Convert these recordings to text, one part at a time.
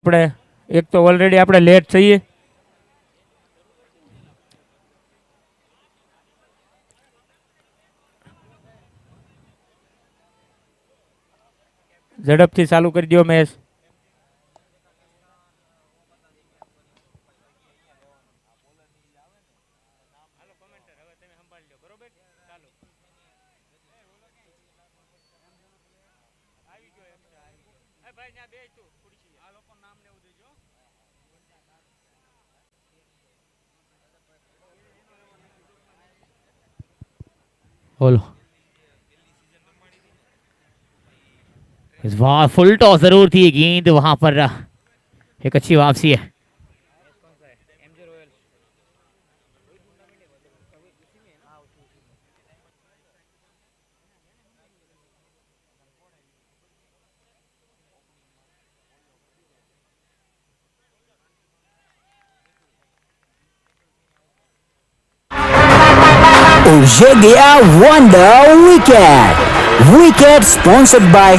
આપણે એક તો ઓલરેડી આપણે લેટ થઈએ. ઝડપથી ચાલુ કરી દો મેચ. बोलो. इस बार फुल टॉस जरूर थी. गेंद वहां पर एक अच्छी वापसी है. और ये गया wonder wicket. Wicket sponsored by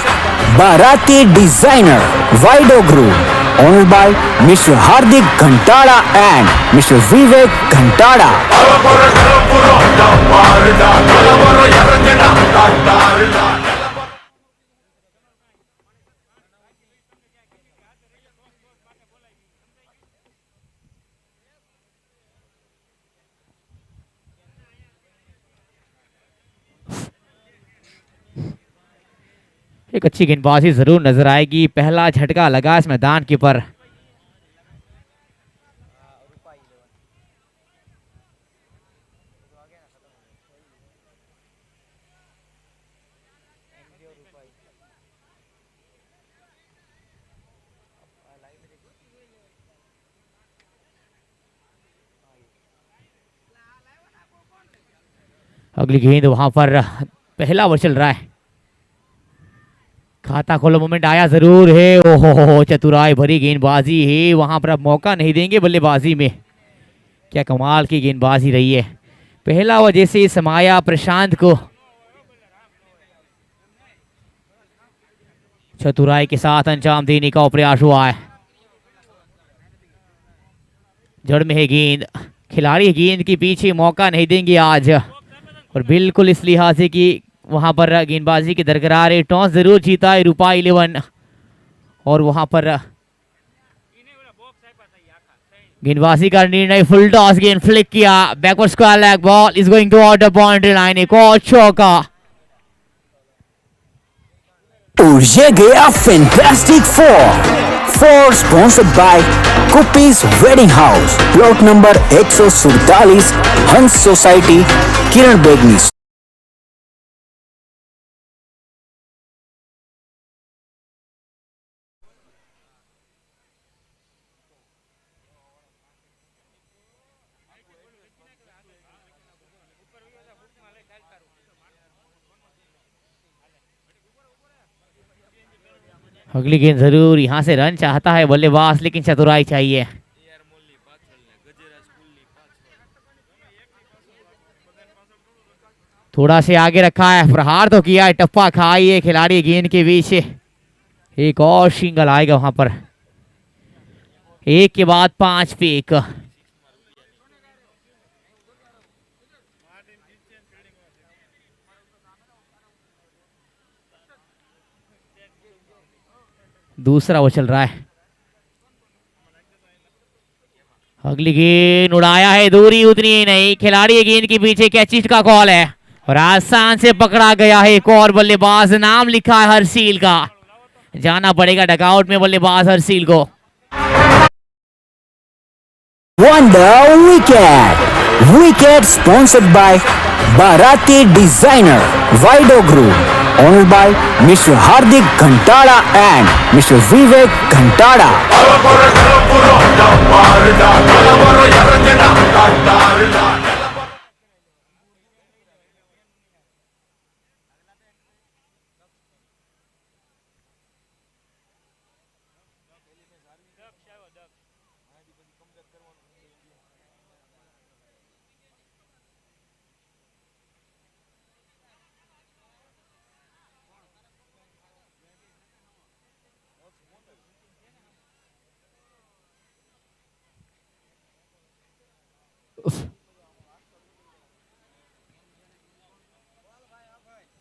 Barati designer वाइडो group, owned by Mr. Hardik Ghantala and Mr. Vivek Ghantala. एक अच्छी गेंदबाजी जरूर नजर आएगी. पहला झटका लगा इस मैदान के पर. अगली गेंद वहां पर पहला ओवर चल रहा है. खाता खोलो मोमेंट आया जरूर है. ओहो, चतुराई भरी गेंदबाजी है. वहां पर अब मौका नहीं देंगे बल्लेबाजी में. क्या कमाल की गेंदबाजी रही है. पहला ओवर जैसे समाया प्रशांत को चतुराई के साथ अंजाम देने का प्रयास हुआ है. जड़ में है गेंद. खिलाड़ी गेंद के पीछे मौका नहीं देंगे आज. और बिल्कुल इस लिहाज से कि वहां पर गेंदबाजी के दरकरार है. टॉस जरूर जीता है रूपा 11. और वहां पर गेंदबाजी का निर्णय. फुल टॉस गेंद फ्लिक किया. Backward square leg ball is going to out the boundary line. एक और चौका. और ये गया फैंटास्टिक फोर स्पॉन्सर्ड बाय कुपीज wedding house, plot number 147, Hans society, किरण बेगनी. अगली गेंद जरूर. यहां से रन चाहता है बल्लेबाज, लेकिन चतुराई चाहिए. थोड़ा से आगे रखा है. प्रहार तो किया है. टप्पा खाई है खिलाड़ी गेंद के बीच. एक और सिंगल आएगा वहां पर. एक के बाद 5 पे 1. दूसरा वो चल रहा है. अगली गेंद उड़ाया है. दूरी उतनी ही नहीं. खिलाड़ी गेंद के पीछे क्या चीज का कॉल है. और आसान से पकड़ा गया है. एक और बल्लेबाज. नाम लिखा है हरसील का. जाना पड़ेगा डगआउट में बल्लेबाज हरसील को. Wonder wicket. Wicket sponsored by Barati designer वाइडो group, owned by Mr. Hardik Ghantala and Mr. Vivek Ghantala.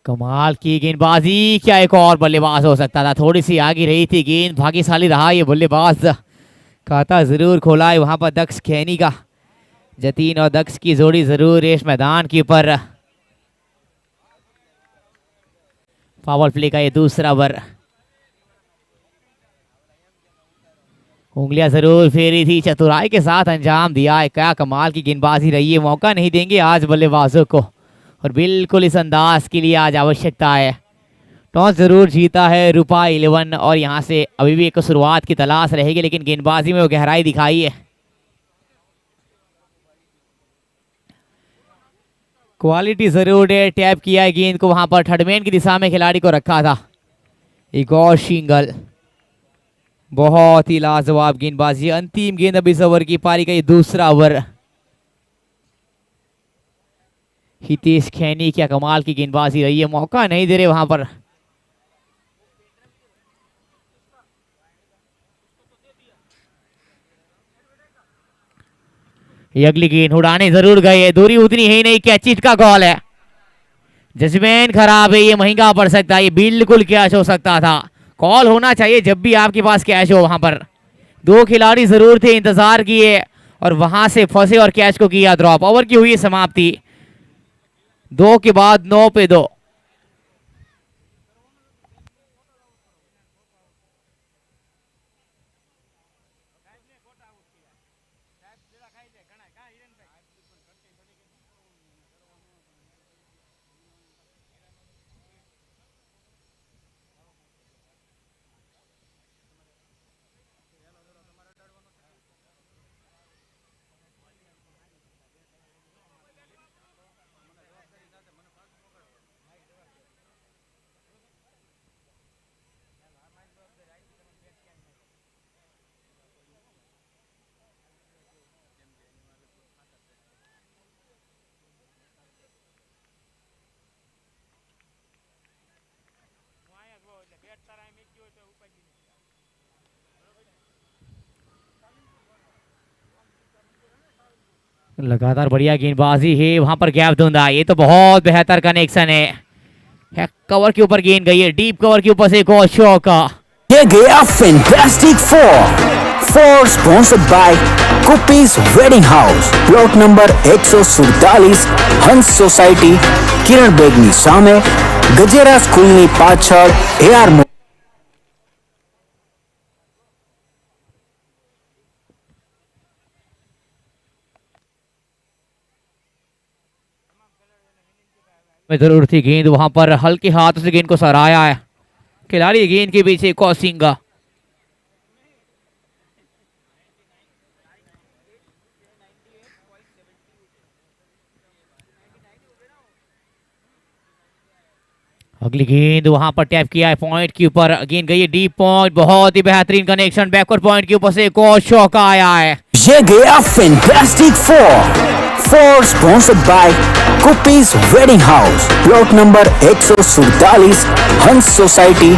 कमाल की गेंदबाजी, क्या एक और बल्लेबाज हो सकता था, थोड़ी सी आगे रही थी गेंद, भाग्यशाली रहा ये बल्लेबाज, खाता जरूर खोला है वहां पर दक्ष खैनी का। जतीन और दक्ष की जोड़ी जरूर इस मैदान के ऊपर। पावर प्ले का ये दूसरा ओवर, उंगलियां जरूर फेरी थी, चतुराई के साथ अंजाम दिया है। क्या कमाल की गेंदबाजी रही है, मौका नहीं देंगे आज बल्लेबाजों को, और बिल्कुल इस अंदाज के लिए आज आवश्यकता है। टॉस जरूर जीता है रूपा 11, और यहाँ से अभी भी एक शुरुआत की तलाश रहेगी, लेकिन गेंदबाजी में वो गहराई दिखाई है। क्वालिटी जरूर है, टैप किया है गेंद को, वहां पर थर्डमैन की दिशा में खिलाड़ी को रखा था। एक और सिंगल, बहुत ही लाजवाब गेंदबाजी। अंतिम गेंद अब इस ओवर की पारी का ये दूसरा ओवर। हितेश खैनी, क्या कमाल की गेंदबाजी रही है, मौका नहीं दे रहे वहां पर। ये अगली गेंद उड़ाने जरूर गए, दूरी उतनी ही नहीं, कैचिट का कॉल है। जजमेंट खराब है, ये महंगा पड़ सकता है, ये बिल्कुल कैच हो सकता था। कॉल होना चाहिए जब भी आपके पास कैच हो। वहां पर दो खिलाड़ी जरूर थे, इंतजार किए और वहां से फंसे और कैच को किया ड्रॉप। ओवर की हुई समाप्ति, 2 के बाद 9 पे 2। लगातार बढ़िया गेंदबाजी है, वहां पर गैप ढूंढा, ये तो बहुत बेहतर कनेक्शन है। कवर के ऊपर गेंद गई है, डीप कवर के ऊपर से एक और चौका। ये गया फैंटास्टिक फोर स्पॉन्सर्ड बाय कुपीज wedding house, plot number 147, Hans society, Kiran बेगनी सामे, गजेरा स्कूलनी पाछळ, एआर। में जरूर थी गेंद, वहां पर हल्के हाथ से गेंद को सराया है खिलाड़ी। गेंद के पीछे कौसिंगा, अगली गेंद वहां पर टैप किया है पॉइंट के ऊपर, गेंद गई है डीप पॉइंट, बहुत ही बेहतरीन कनेक्शन, बैकवर्ड पॉइंट के ऊपर से एक और चौका आया है। ये गया फैंटास्टिक फोर स्पॉन्सर्ड बाय कुपीज wedding house, plot number 147, Hans society,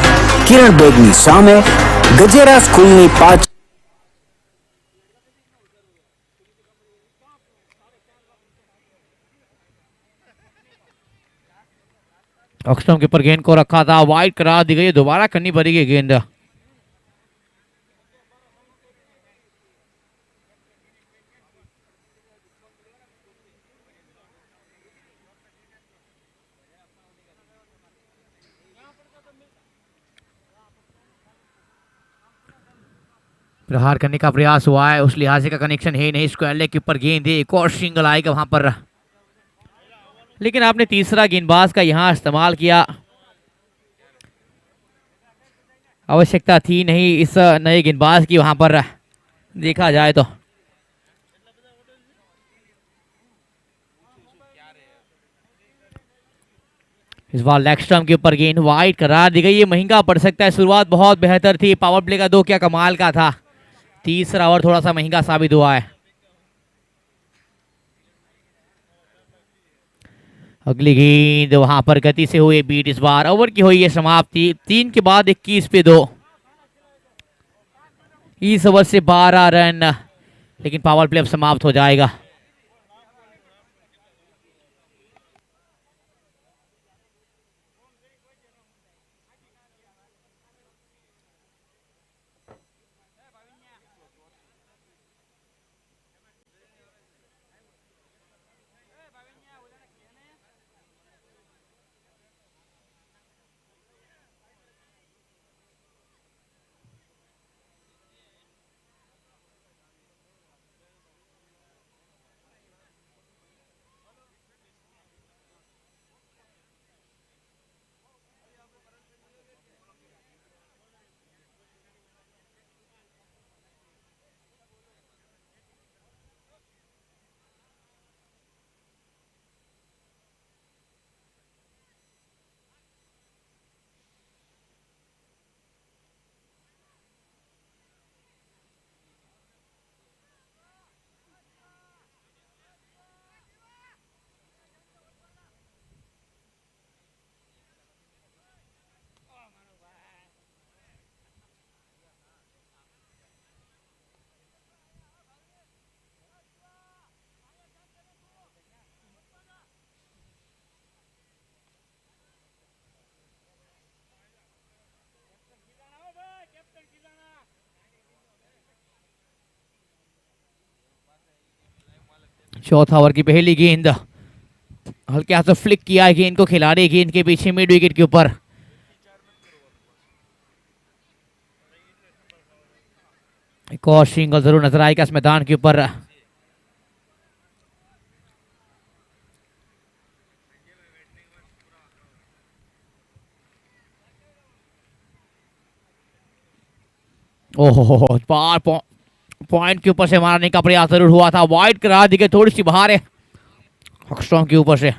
Kiran बेगनी सामे, गजेरा स्कूलनी पाछ। ऑक्सटम के ऊपर गेंद को रखा था, वाइड करार दी गई, दोबारा करनी पड़ेगी गेंद। प्रहार करने का प्रयास हुआ है, उस लिहाजे का कनेक्शन है नहीं। स्क्वायर लेग के ऊपर गेंद है, एक और सिंगल आएगा वहां पर, लेकिन आपने तीसरा गेंदबाज का यहां इस्तेमाल किया, आवश्यकता थी नहीं इस नए गेंदबाज की वहां पर देखा जाए तो। इस बार लेग स्टंप के ऊपर गेंद वाइड करार दी गई, ये महंगा पड़ सकता है। शुरुआत बहुत बेहतर थी, पावर प्ले का 2 क्या कमाल का था, तीसरा ओवर थोड़ा सा महंगा साबित हुआ है। अगली गेंद वहां पर गति से हुई बीट, इस बार ओवर की हुई है समाप्ति, 3 के बाद 21 पे 2। इस ओवर से 12 रन, लेकिन पावर प्ले अब समाप्त हो जाएगा। चौथा ओवर की पहली गेंद, हल्के हाथ से फ्लिक किया है गेंद को खिलाड़ी गेंद के पीछे मिड विकेट के ऊपर। एक और सिंगल जरूर नजर आएगा इस मैदान के ऊपर। ओहो, बार पॉइंट के ऊपर से मारने का प्रयास जरूर हुआ था, वाइड करा दी गई, थोड़ी सी बाहर है हॉकस्ट्रॉम के ऊपर से।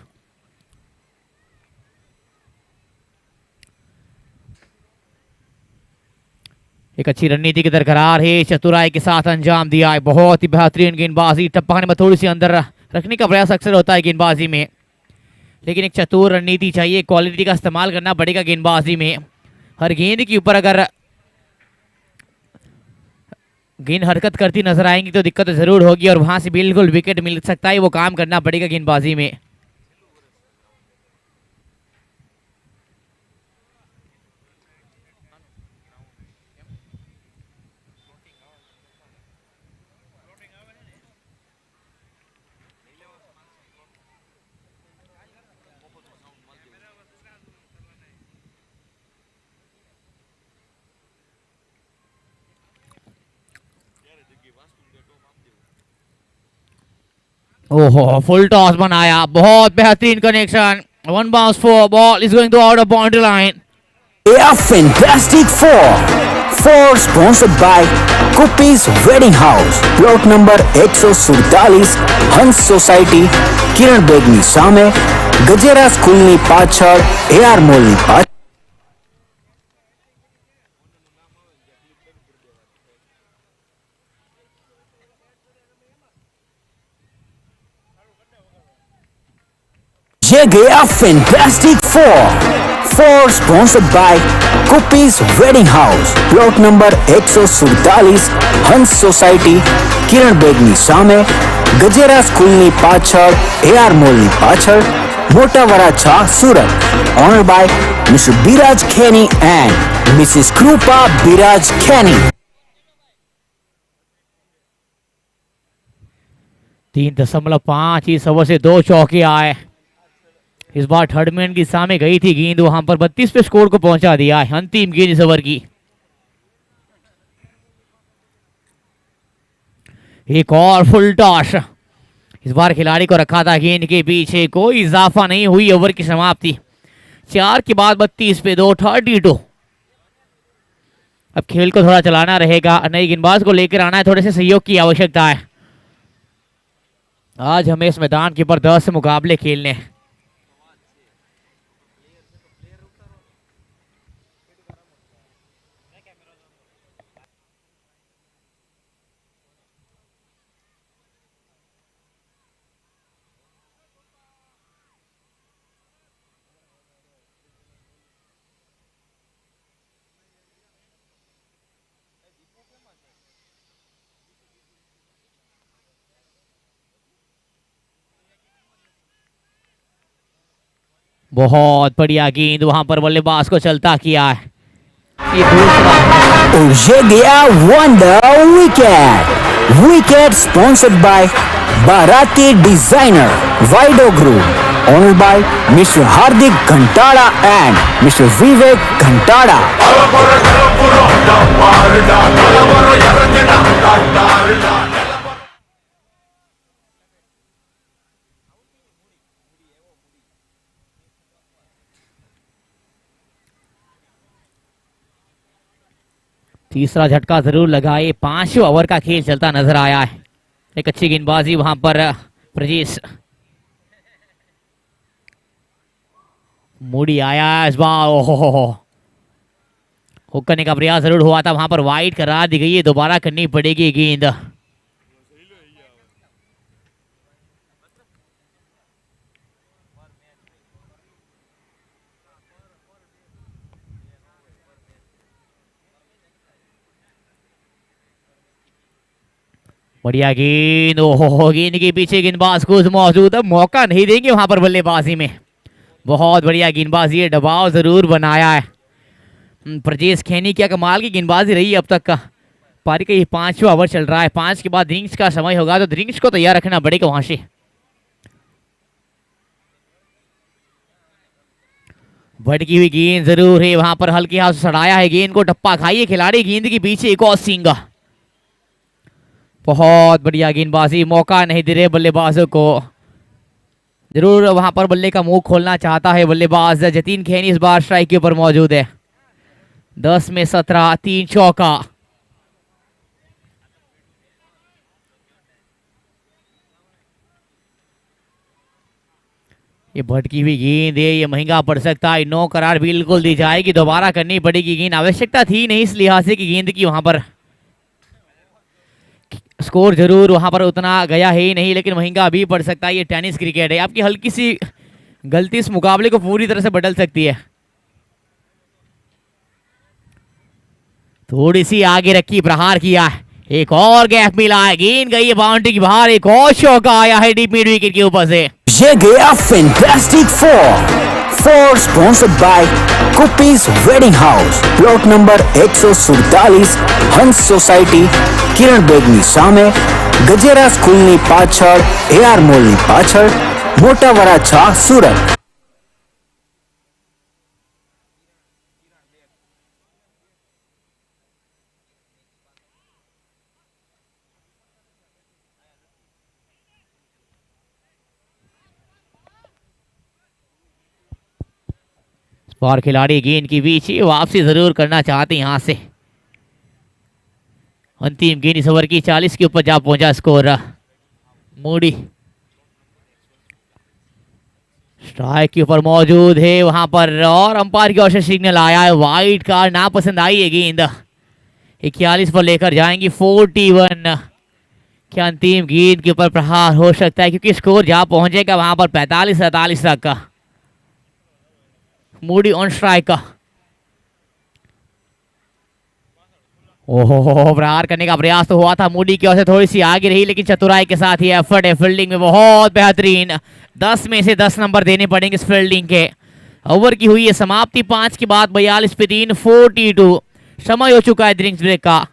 एक अच्छी रणनीति की दरकरार है, चतुराई के साथ अंजाम दिया है, बहुत ही बेहतरीन गेंदबाजी। टप्पाने में थोड़ी सी अंदर रखने का प्रयास अक्सर होता है गेंदबाजी में, लेकिन एक चतुर रणनीति चाहिए, क्वालिटी का इस्तेमाल करना पड़ेगा गेंदबाजी में। हर गेंद के ऊपर अगर गेंद हरकत करती नजर आएंगी तो दिक्कत जरूर होगी और वहां से बिल्कुल विकेट मिल सकता है, वो काम करना पड़ेगा गेंदबाजी में। ओहो, फुल टॉस बनाया, बहुत बेहतरीन connection. One bounce for ball is going to out of boundary line. A fantastic four sponsored by Kuppis Wedding House, plot number 147, Hans society, Kiran બેગની સામે, ગજેરા સ્કૂલની પાછળ, AR મોલની પાછળ. ये गया फैंटास्टिक फोर स्पॉन्सर्ड बाय कुपीज wedding house, plot number 147, Hans society, Kiran बेगनी सामे, गजेरा स्कूलनी पाछळ, AR મોલની પાછળ, Mota Varachha, Surat. Owned by mister Biraj Kheni and Mrs કૃપા બિરાજ ખેની. 3.5 इस ओवर से 2 चौके आए। इस बार थर्ड मैन की सामने गई थी गेंद, वहां पर 32 पे स्कोर को पहुंचा दिया है। अंतिम गेंद इस ओवर की। एक और फुल टॉस, इस बार खिलाड़ी को रखा था गेंद के पीछे, कोई इजाफा नहीं हुई। ओवर की समाप्ति 4 के बाद 32 पे 2, 32। अब खेल को थोड़ा चलाना रहेगा, नई गेंदबाज को लेकर आना है, थोड़े से सहयोग की आवश्यकता है। आज हमें इस मैदान के ऊपर 10 मुकाबले खेलने हैं। बहुत बढ़िया गेंद, वहां पर बल्लेबाज को चलता किया है। ये दूसरा और ये गया wonder wicket sponsored by Barati designer वाइडो group, owned by Mr. Hardik Ghantala and Mr. Vivek Ghantala. तीसरा झटका जरूर लगा, ये 5 ओवर का खेल चलता नजर आया है। एक अच्छी गेंदबाजी वहां पर प्रजेश मूडी आया इस बार। ओहो, हुक करने का प्रयास जरूर हुआ था, वहां पर वाइड करा दी गई है, दोबारा करनी पड़ेगी गेंद। बढ़िया गेंद, ओहो, गेंद के पीछे गेंदबाज खुद मौजूद है, मौका नहीं देंगे वहां पर बल्लेबाजी में। बहुत बढ़िया गेंदबाजी है, दबाव जरूर बनाया है। प्रजेश खेनी क्या कमाल की गेंदबाजी रही है अब तक का। पारी का ये 5वां ओवर चल रहा है, 5 के बाद रिंग्स का समय होगा, तो रिंग्स को तैयार रखना पड़ेगा वहां से। भटकी हुई गेंद जरूर है वहां पर, हल्के हाथ से सड़ाया है गेंद को, टप्पा खाइए खिलाड़ी गेंद के पीछे, एक और सिंगा। बहुत बढ़िया गेंदबाजी, मौका नहीं दे रहे बल्लेबाजों को। जरूर वहां पर बल्ले का मुंह खोलना चाहता है बल्लेबाज जतीन खैनी, इस बार स्ट्राइक के ऊपर मौजूद है। 10 में 17, 3 चौका। ये भटकी हुई गेंद है, ये महंगा पड़ सकता है, 9 करार बिल्कुल दी जाएगी, दोबारा करनी पड़ेगी गेंद, आवश्यकता थी नहीं इस लिहाज से कि गेंद की वहां पर। स्कोर जरूर वहां पर उतना गया है ही नहीं, लेकिन महंगा भी पड़ सकता है। ये टेनिस क्रिकेट है, आपकी हल्की सी गलती इस मुकाबले को पूरी तरह से बदल सकती है। थोड़ी सी आगे रखी, प्रहार किया, एक और गैप मिला है, गेंद गई है बाउंड्री के बाहर, एक और चौका आया है डीप मिड विकेट के ऊपर से। ये गया फैंटास्टिक फोर स्पॉन्सर्ड बाय कुपीज wedding house, plot number 147, Hans society, Kiran बेगनी सामे, गजेरा स्कूलनी पाछळ, एआर मॉलनी पाछळ, मोटा वराछा, सूरत। और खिलाड़ी गेंद की बीच वापसी जरूर करना चाहते हैं यहां से। अंतिम गेंद इस ओवर की 40 के ऊपर जा पहुंचा स्कोर। मूडी स्ट्राइक के ऊपर मौजूद है वहां पर, और अंपायर की ओर से सिग्नल आया है, वाइट कार्ड, ना पसंद आई है गेंद। 41 पर लेकर जाएंगी 41। क्या अंतिम गेंद के ऊपर प्रहार हो सकता है, क्योंकि स्कोर जहां पहुंचेगा वहां पर 45-47 तक का। मूडी ऑन स्ट्राइक का, ओहो प्रहार करने का प्रयास तो हुआ था, मूडी की ओर से थोड़ी सी आगे रही, लेकिन चतुराई के साथ ही एफर्ट है फील्डिंग में बहुत बेहतरीन। 10 में से 10 नंबर देने पड़ेंगे इस फील्डिंग के। ओवर की हुई है समाप्ति 5 के बाद 42 पे 3, 42 समय हो चुका है ड्रिंक्स ब्रेक का।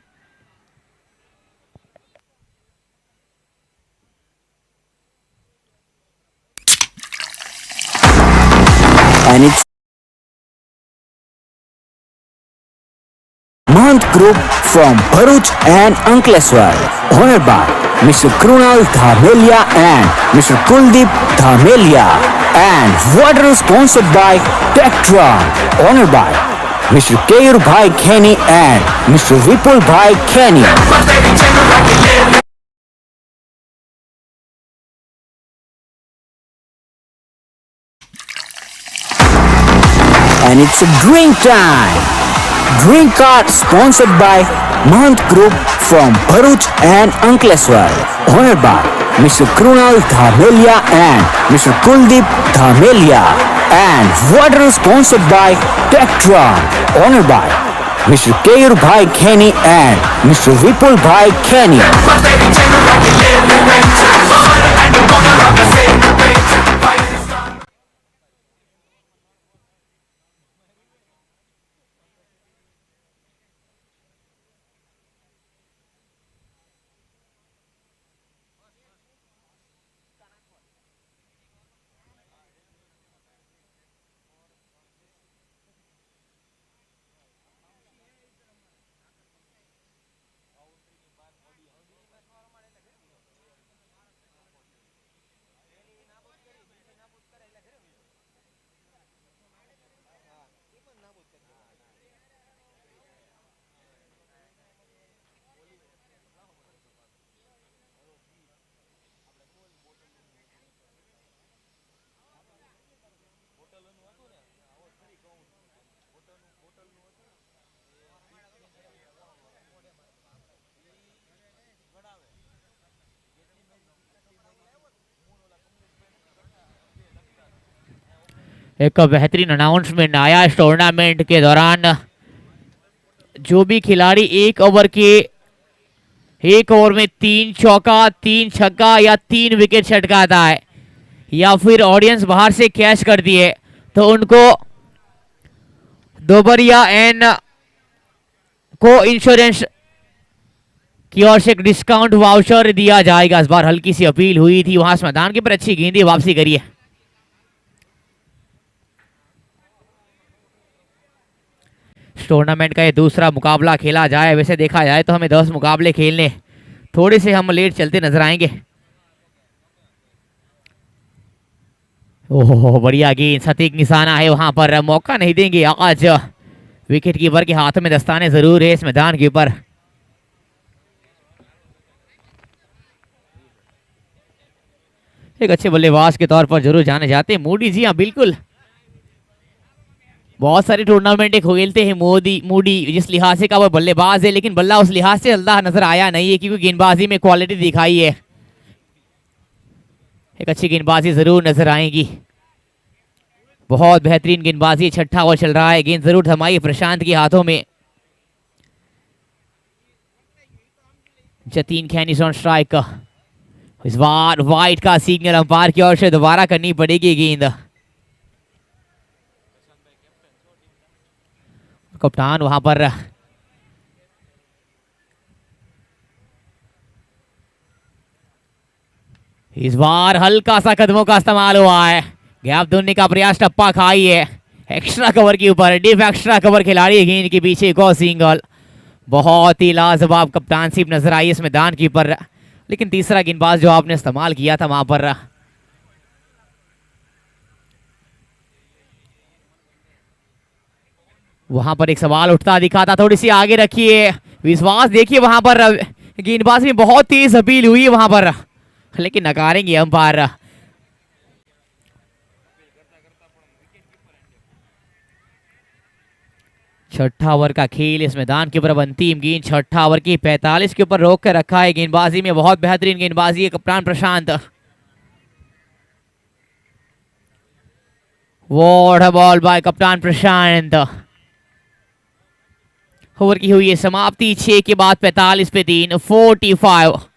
And it's Mahant Group from Bharuch and Ankleshwar, honored by Mr. Krunal Dhamelia and Mr. Kuldeep Dhamelia, and water sponsored by Tectron, honored by Mr. Keyur Bhai Kheni and Mr. Vipul Bhai Kheni. And it's a drink time. Drink card sponsored by Mahant Group from Bharuch and Ankleshwar, honored by Mr. Krunal Dhamelia and Mr. Kuldeep Dhamelia, and water sponsored by Tectron, honored by Mr. Keyur Bhai Kheni and Mr. Vipul Bhai Kheni. एक बेहतरीन announcement आया इस tournament के दौरान। जो भी खिलाड़ी एक ओवर में 3 चौका, 3 छक्का या 3 विकेट छटकाता है, या फिर ऑडियंस बाहर से कैच करती है, तो उनको दोबरिया एंड को इंश्योरेंस की ओर से एक डिस्काउंट वाउचर दिया जाएगा। इस बार हल्की सी अपील हुई थी वहां, इस मैदान के पर अच्छी गेंदी वापसी करिए। इस टूर्नामेंट का ये दूसरा मुकाबला खेला जाए। वैसे देखा जाए तो हमें 10 मुकाबले खेलने, थोड़े से हम लेट चलते नजर आएंगे। ओह बढ़िया गेंद, सटीक निशाना है वहां पर, मौका नहीं देंगे आज विकेट कीपर के हाथ में दस्ताने जरूर है इस मैदान के ऊपर। एक अच्छे बल्लेबाज के तौर पर जरूर जाने जाते हैं मूडी। जी हाँ बिल्कुल, बहुत सारे टूर्नामेंट खेलते हैं मूडी जिस लिहाज से का वो बल्लेबाज है, लेकिन बल्ला उस लिहाज से अल्लाह नजर आया नहीं है क्योंकि गेंदबाजी में क्वालिटी दिखाई है। एक अच्छी गेंदबाजी जरूर नजर आएगी, बहुत बेहतरीन गेंदबाजी। छठा ओवर चल रहा है, गेंद जरूर थमाई प्रशांत के हाथों में। जतीन खैनी ऑन स्ट्राइक, इस बार वाइट का सिग्नल अंपायर की ओर से दोबारा करनी पड़ेगी गेंद। कप्तान वहां पर इस बार हल्का सा कदमों का इस्तेमाल हुआ है, गैप ढूंढने का प्रयास, टप्पा खाई है एक्स्ट्रा कवर के ऊपर, डीप एक्स्ट्रा कवर खिलाड़ी गेंद के पीछे एक और सिंगल। बहुत ही लाजवाब कप्तानशिप नजर आई इस मैदान के ऊपर, लेकिन तीसरा गेंदबाज जो आपने इस्तेमाल किया था वहां पर एक सवाल उठता दिखा था। थोड़ी सी आगे रखिए विश्वास, देखिए वहां पर गेंदबाज में बहुत तेज अपील हुई है वहां पर, लेकिन नकारेंगे अंपायर। छठा ओवर का खेल इस मैदान के ऊपर, अंतिम गेंद छठा ओवर की 45 के ऊपर रोक कर रखा है। गेंदबाजी में बहुत बेहतरीन गेंदबाजी है कप्तान प्रशांत। व्हाट अ बॉल बाय कप्तान प्रशांत। ओवर की हुई है समाप्ति 6 के बाद 45 पे 3, 45।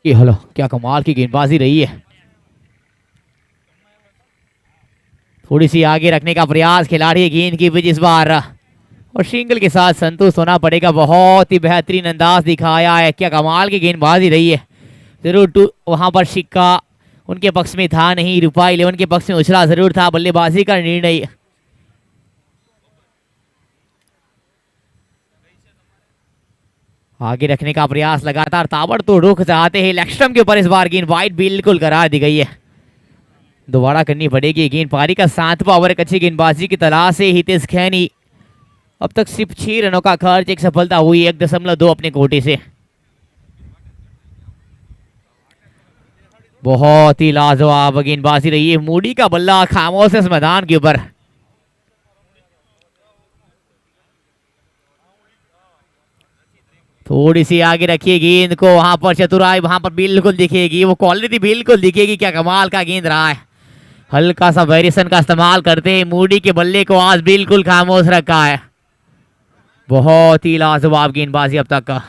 ये हेलो, क्या कमाल की गेंदबाजी रही है। थोड़ी सी आगे रखने का प्रयास, खिलाड़ी गेंद की पिच इस बार और सिंगल के साथ संतुष्ट होना पड़ेगा। बहुत ही बेहतरीन अंदाज दिखाया है, क्या कमाल की गेंदबाजी रही है। जरूर वहां पर सिक्का उनके पक्ष में था नहीं, रुपा 11 के पक्ष में उछला जरूर था। बल्लेबाजी का निर्णय आगे रखने का प्रयास, लगातार ताबड़तोड़ रुख चाहते हैं लेग स्टंप के ऊपर। इस बार गेंद वाइड बिल्कुल करार दी गई है, दोबारा करनी पड़ेगी गेंद। पारी का 7वां ओवर, एक अच्छी गेंदबाजी की तलाश से हितेश खैनी। अब तक सिर्फ 6 रनों का खर्च, एक सफलता हुई 1.2 अपने कोटे से। बहुत ही लाजवाब गेंदबाजी रही है। मूडी का बल्ला खामोश इस मैदान के ऊपर। थोड़ी सी आगे रखिए गेंद को, वहां पर चतुराई वहां पर बिल्कुल दिखेगी, वो क्वालिटी बिल्कुल दिखेगी। क्या कमाल का गेंद रहा है, हल्का सा वेरिएशन का इस्तेमाल करते हैं। मूडी के बल्ले को आज बिल्कुल खामोश रखा है। बहुत ही लाजवाब गेंदबाजी अब तक का।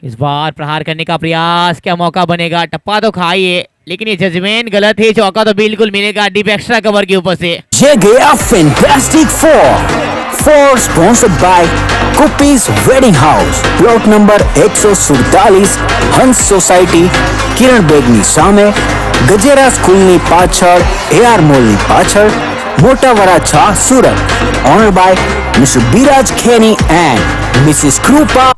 इस बार प्रहार करने का प्रयास, क्या मौका बनेगा। टप्पा तो खाइए, लेकिन ये जजमेंट गलत है। चौका तो बिल्कुल मिलेगा डीप एक्स्ट्रा कवर के ऊपर से। ये गया फैंटास्टिक फोर स्पॉन्सर्ड बाय कुपीज wedding house, plot number 147, Hans society, Kiran बेगनी सामे, गजेरा स्कूलनी पाछळ, एआर मॉलनी पाछळ, Mota Varachha, Surat. Owner by Mr Biraj Kheni and Mrs Kripa.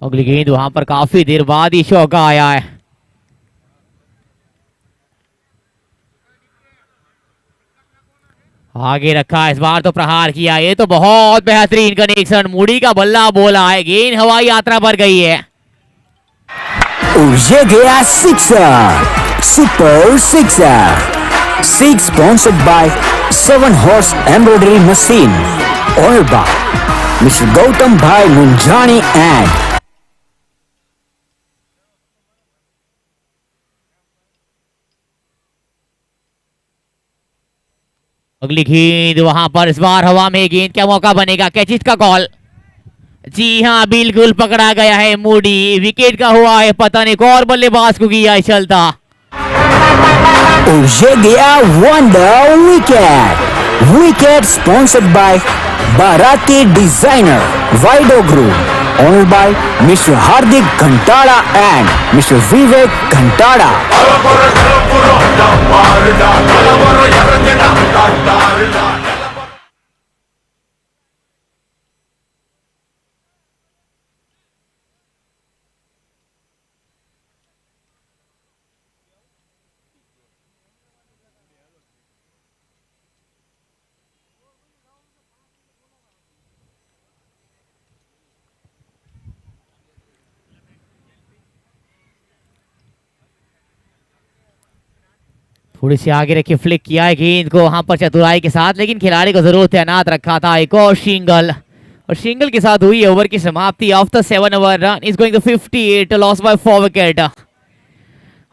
अगली गेंद वहां पर काफी देर बाद ही चौका आया है। आगे रखा, इस बार तो प्रहार किया। ये तो बहुत बेहतरीन कनेक्शन, मूडी का बल्ला बोला है। गेंद हवाई यात्रा पर गई है। और ये गया sixer, super sixer. Six sponsored by 7 horse embroidery machine, owned by Mr. Gautam Bhai Munjani and अगली गेंद वहां पर, इस बार हवा में गेंद का मौका बनेगा, कैचिट का कॉल। जी हाँ, बिल्कुल पकड़ा गया है मूडी, विकेट का हुआ है पता नहीं, और बल्लेबाज को किया है चलता। और ये गया wonder wicket. Wicket sponsored by Barati designer वाइडो group, owned by Mr. Hardik Ghantala and Mr. Vivek Ghantala. थोड़ी सी आगे रखी, फ्लिक किया है गेंद को वहां पर चतुराई के साथ, लेकिन खिलाड़ी को जरूर तैनात रखा था। एक और सिंगल, और सिंगल के साथ हुई ओवर की समाप्ति। After 7 over run is going to 58, loss by 4 wicket.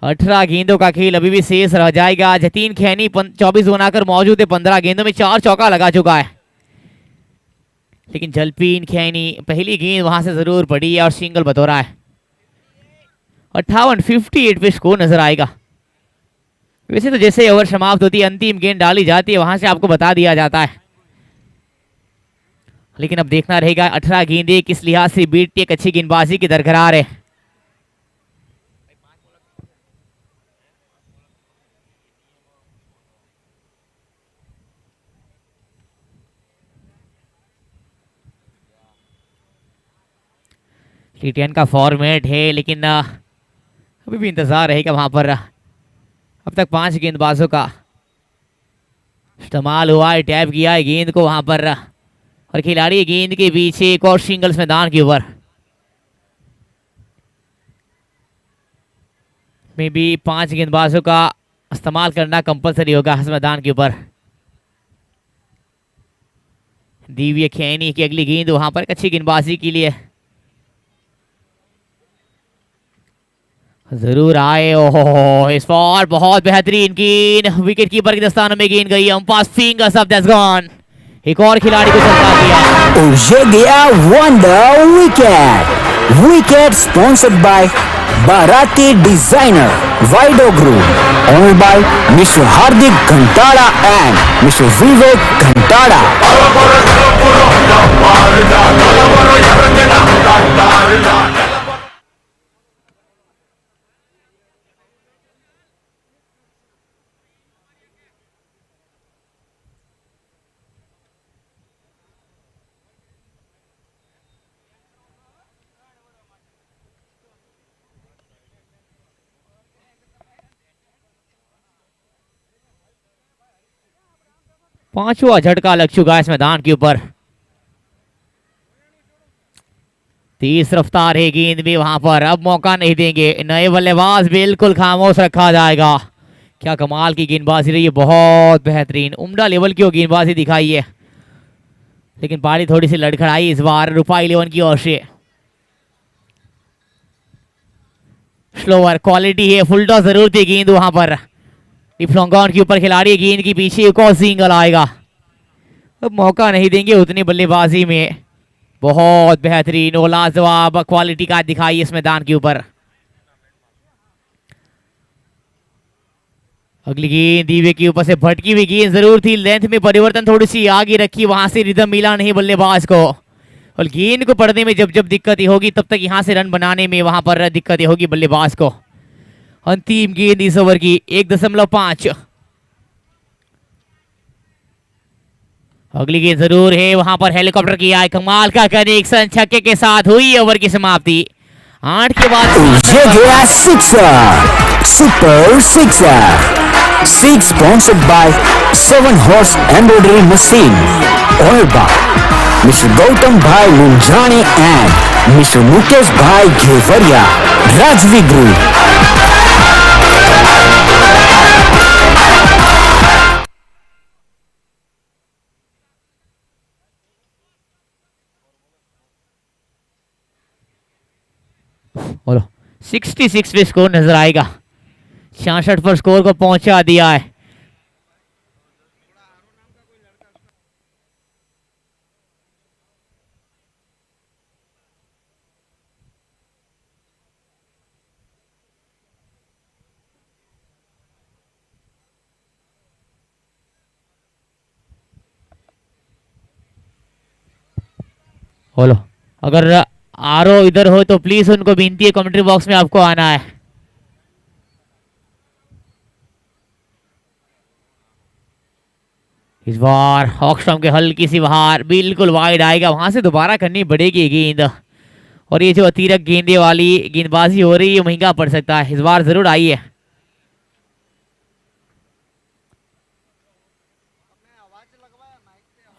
18 गेंदों का खेल अभी भी शेष रह जाएगा। जतीन खैनी 24 बनाकर मौजूद है, 15 गेंदों में 4 चौका लगा चुका है, लेकिन जलपीन खैनी पहली गेंद वहां से जरूर पड़ी है और सिंगल बतौरा है। 58 पे स्कोर नजर आएगा। वैसे तो जैसे ओवर समाप्त होती है, अंतिम गेंद डाली जाती है, वहां से आपको बता दिया जाता है, लेकिन अब देखना रहेगा 18 गेंदें किस लिहाज से बीट एक अच्छी गेंदबाजी की दरकरार है। T10 का फॉर्मेट है, लेकिन अभी भी इंतजार रहेगा वहां पर। अब तक 5 गेंदबाजों का इस्तेमाल हुआ है, टैप किया है गेंद को वहां पर, और खिलाड़ी गेंद के पीछे एक और सिंगल्स मैदान के ऊपर। में भी 5 गेंदबाजों का इस्तेमाल करना कंपलसरी होगा इस मैदान के ऊपर। दिव्य खैनी की अगली गेंद वहां पर, अच्छी गेंदबाजी के लिए जरूर आए। ओहो, इस बार बहुत बेहतरीन गेंद, विकेट कीपर के दस्तानों में गेंद गई, umpire fingers up, that's gone. एक और खिलाड़ी को चलता किया, और ये गया wonder wicket. Wicket sponsored by Barati designer वाइडो group, owned by Mr. Hardik Ghantala and Mr. Vivek Ghantala. पांचवा झटका लग चुका है इस मैदान के ऊपर। तेज रफ्तार है गेंद भी वहां पर, अब मौका नहीं देंगे। नए बल्लेबाज बिल्कुल खामोश रखा जाएगा। क्या कमाल की गेंदबाजी रही है, बहुत बेहतरीन उम्दा लेवल की वो गेंदबाजी दिखाई है, लेकिन पारी थोड़ी सी लड़खड़ाई इस बार रूपा 11 की ओर से। स्लोअर क्वालिटी है, फुल टॉस जरूर थी गेंद वहां पर। डिफ्लोंगॉन के ऊपर खिलाड़ी गेंद के पीछे एक और सिंगल आएगा, अब मौका नहीं देंगे उतनी बल्लेबाजी में। बहुत बेहतरीन और लाजवाब क्वालिटी का दिखाई इस मैदान के ऊपर। अगली गेंद दीवे के ऊपर से भटकी हुई गेंद जरूर थी, लेंथ में परिवर्तन थोड़ी सी आगे रखी, वहां से रिदम मिला नहीं बल्लेबाज को, और गेंद को पढ़ने में जब जब दिक्कतें होगी तब तक यहां से रन बनाने में वहां पर दिक्कतें होगी बल्लेबाज को। अंतिम गेंद इस ओवर की 1.5। अगली गेंद जरूर है वहां पर, हेलीकॉप्टर की आए, कमाल का कनेक्शन, छक्के के साथ हुई ओवर की समाप्ति। 8 के बाद ये गया sixer, super sixer. 6 sponsored by 7 Horse Embroidery Machine, owned by Mr. Gautam Bhai Munjani and Mr. Mukesh Bhai Ghevaria, Rajvi Group. बोलो 66 पे स्कोर नजर आएगा। 66 पर स्कोर को पहुंचा दिया है। बोलो अगर आरो इधर हो तो प्लीज उनको विनती है कमेंट्री बॉक्स में आपको आना है। इस बार हॉकस्टॉम के हल्की सी बाहर बिल्कुल वाइड आएगा, वहां से दोबारा करनी पड़ेगी गेंद। और ये जो अतिरिक्त गेंदे वाली गेंदबाजी हो रही है महंगा पड़ सकता है। इस बार जरूर आई है।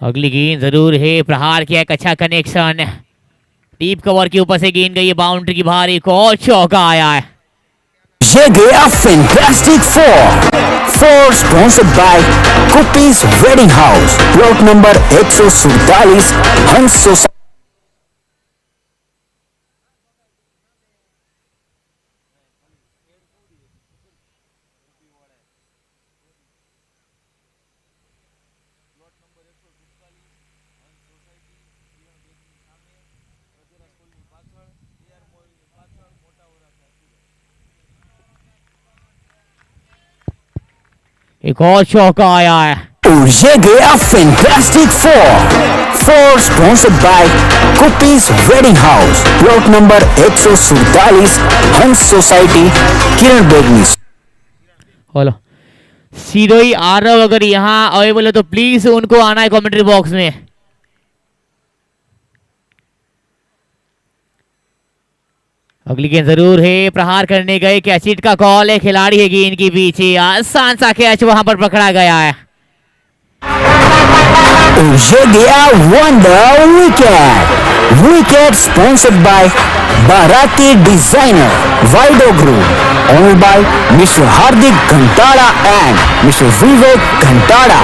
अगली गेंद जरूर है, प्रहार किया, एक अच्छा कनेक्शन, डीप कवर के ऊपर से गेंद गई है बाउंड्री की बाहर, एक और चौका आया है। ये गया फैंटास्टिक फोर स्पॉन्सर्ड बाय कुपीज wedding house, plot number 147, Hans society. एक और चौका आया है। और ये गया फैंटास्टिक फोर स्पॉन्सर्ड बाय कुपीज wedding house, plot number 147, Hans society, किरण बेगनी। बोलो सीरोई आरव अगर यहाँ अवेलेबल है तो प्लीज उनको आना है कमेंट्री बॉक्स में। अगली गेंद जरूर है, प्रहार करने गए, कैचिट का कॉल है, खिलाड़ी है गेंद के पीछे, आसान सा कैच वहां पर पकड़ा गया है। और ये गया wonder wicket sponsored by Barati designer वाइडो group, owned by Mr Hardik Ghantada and Mr Vivek Ghantada.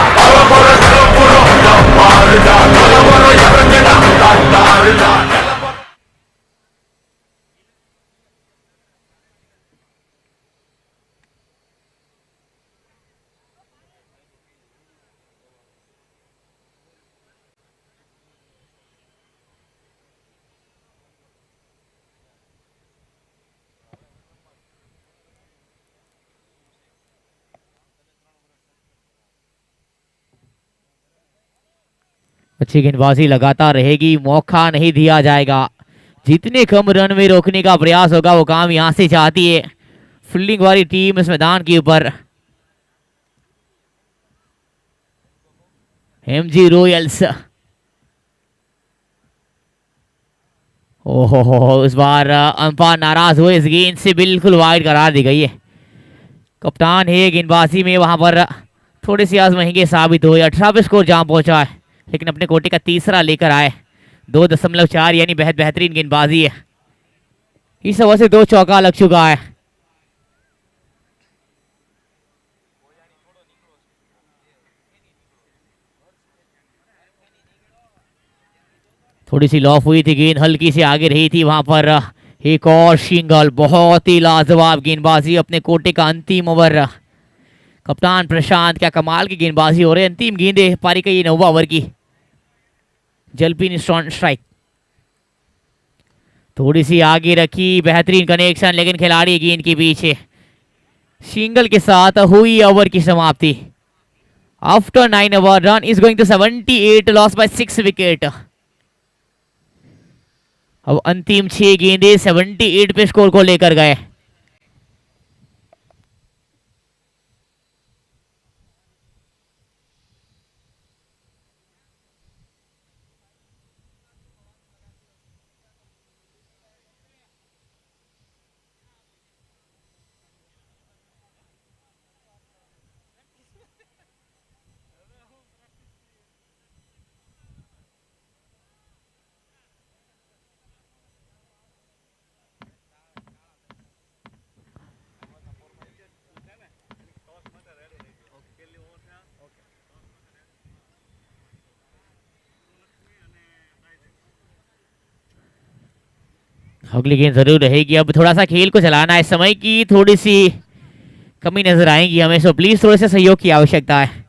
अच्छी गेंदबाजी लगातार रहेगी, मौका नहीं दिया जाएगा। जितने कम रन में रोकने का प्रयास होगा वो काम यहां से चाहती है फील्डिंग वाली टीम इस मैदान के ऊपर। एमजी रॉयल्स, ओहो इस बार अंपायर नाराज हुए, इस गेंद से बिल्कुल वाइड करार दी गई है। कप्तान है गेंदबाजी में, वहां पर थोड़े से आज महंगे साबित हुए। 18 पे स्कोर जहां पहुंचा है लेकिन अपने कोटे का तीसरा लेकर आए, 2.4 यानी बेहतरीन गेंदबाजी है। इस ओवर से 2 चौका लग चुका है। थोड़ी सी लॉफ हुई थी गेंद, हल्की से आगे रही थी, वहां पर एक और सिंगल, बहुत ही लाजवाब गेंदबाजी अपने कोटे का अंतिम ओवर। कप्तान प्रशांत क्या कमाल की गेंदबाजी हो रही है। अंतिम गेंदे पारी का ये 9वां ओवर की, जलपिन स्ट्राइक, थोड़ी सी आगे रखी, बेहतरीन कनेक्शन, लेकिन खिलाड़ी गेंद के पीछे, सिंगल के साथ हुई ओवर की समाप्ति। After 9 over run is going to 78, loss by 6 wicket. अब अंतिम 6 गेंदे 78 पे स्कोर को लेकर गए। अगली गेंद जरूर रहेगी। अब थोड़ा सा खेल को चलाना है, समय की थोड़ी सी कमी नजर आएगी हमें, सो प्लीज थोड़े से सहयोग की आवश्यकता है।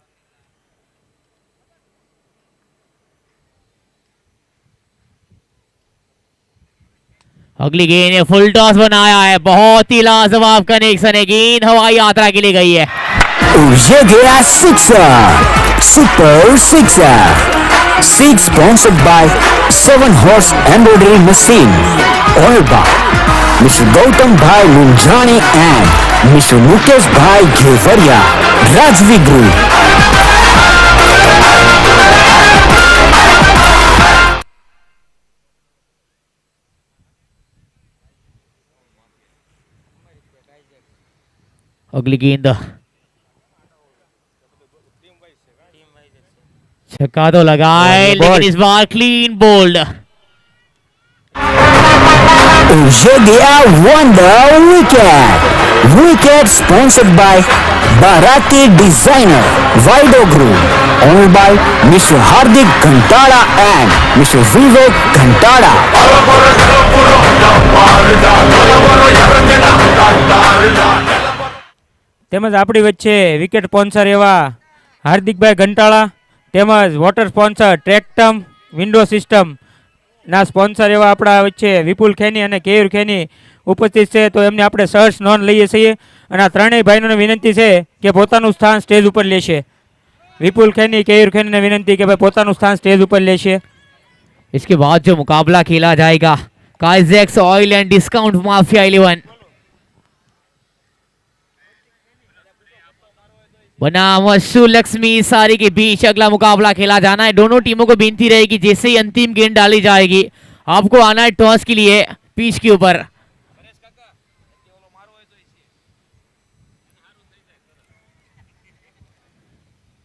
अगली गेंद है, फुल टॉस बनाया है, बहुत ही लाजवाब कनेक्शन है, गेंद हवाई यात्रा के लिए गई है। ये गया sixer, super sixer. Six sponsored by 7 Horse Embroidery Machine, owned by Mr. Gautam Bhai Lunjani and Mr. Mukesh Bhai Ghevaria, Rajvi Group. अगली गेंद छक्का तो लगाए, लेकिन इस बार क्लीन बोल्ड। ये गया wonder wicket. Wicket sponsored by Barati designer, वाइडो group, owned by Mr Hardik Ghantada and Mr Vivek Ghantada. તેમજ આપણી વચ્ચે વિકેટ સ્પોન્સર એવા હાર્દિકભાઈ ઘંટાળા તેમજ વોટર સ્પોન્સર ટ્રેક્ટમ વિન્ડો સિસ્ટમ ના સ્પોન્સર એવા આપણા વચ્ચે વિપુલ ખેની અને કેયુર ખેની ઉપસ્થિત છે, તો એમને આપણે સહર્ષ નોંધ લઈએ છીએ અને આ ત્રણેય ભાઈઓને વિનંતી છે કે પોતાનું સ્થાન સ્ટેજ ઉપર લેશે। વિપુલ ખેની, કેયુર ખેનીને વિનંતી કે ભાઈ પોતાનું સ્થાન સ્ટેજ ઉપર લેશે। इसके बाद जो मुकाबला खेला जाएगा, काइजेक्स ऑयल एंड डिस्काउंट माफिया 11 बनाम सुलक्ष्मी सारी के बीच अगला मुकाबला खेला जाना है। दोनों टीमों को विनती रहेगी जैसे ही अंतिम गेंद डाली जाएगी आपको आना है टॉस के लिए पिच के ऊपर।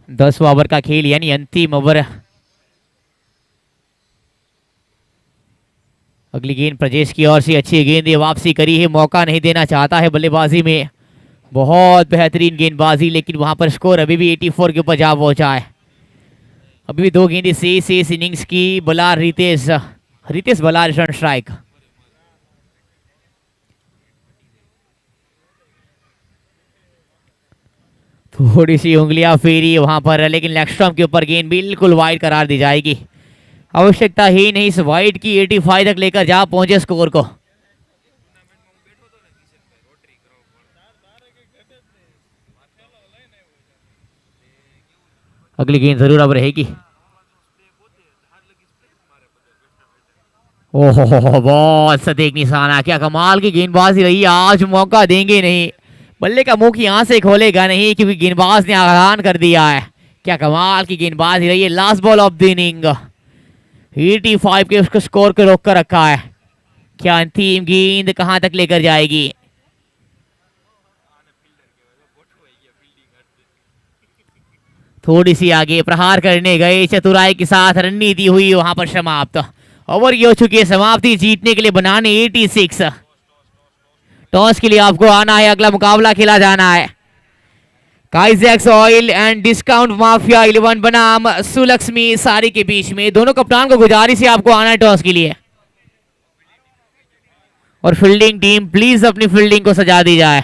दस ओवर का खेल यानी अंतिम ओवर। अगली गेंद प्रजेश की ओर से अच्छी गेंद वापसी करी है, मौका नहीं देना चाहता है बल्लेबाजी में, बहुत बेहतरीन गेंदबाजी, लेकिन वहां पर स्कोर अभी भी 84 के ऊपर जा पहुंचा है। अभी भी दो गेंदें शेष इनिंग्स की। बलार रितेश बलार ऑन स्ट्राइक। थोड़ी सी उंगलियां फेरी वहां पर, लेकिन लेग स्टंप के ऊपर गेंद बिल्कुल वाइड करार दी जाएगी। आवश्यकता ही नहीं इस वाइड की, 85 तक लेकर जा पहुंचे स्कोर को। अगली गेंद जरूर अब रहेगी। ओहो, बहुत सटीक निशाना, क्या कमाल की गेंदबाजी रही। आज मौका देंगे नहीं, बल्ले का मुंह यहां से खोलेगा नहीं क्योंकि गेंदबाज ने आगान कर दिया है। क्या कमाल की गेंदबाजी रही है। Last ball of the inning, 85 के उसको स्कोर को रोक कर रखा है। क्या अंतिम गेंद कहां तक लेकर जाएगी। थोड़ी सी आगे प्रहार करने गए, चतुराई के साथ रणनीति हुई वहां पर समाप्त। ओवर ये हो चुकी है समाप्ति, जीतने के लिए बनाने 86। टॉस के लिए आपको आना है, अगला मुकाबला खेला जाना है। काइजेक्स ऑयल एंड डिस्काउंट माफिया 11 बनाम सुलक्ष्मी सारी के बीच में। दोनों कप्तान को गुजारिश है आपको आना है टॉस के लिए। और फील्डिंग टीम प्लीज अपनी फील्डिंग को सजा दी जाए।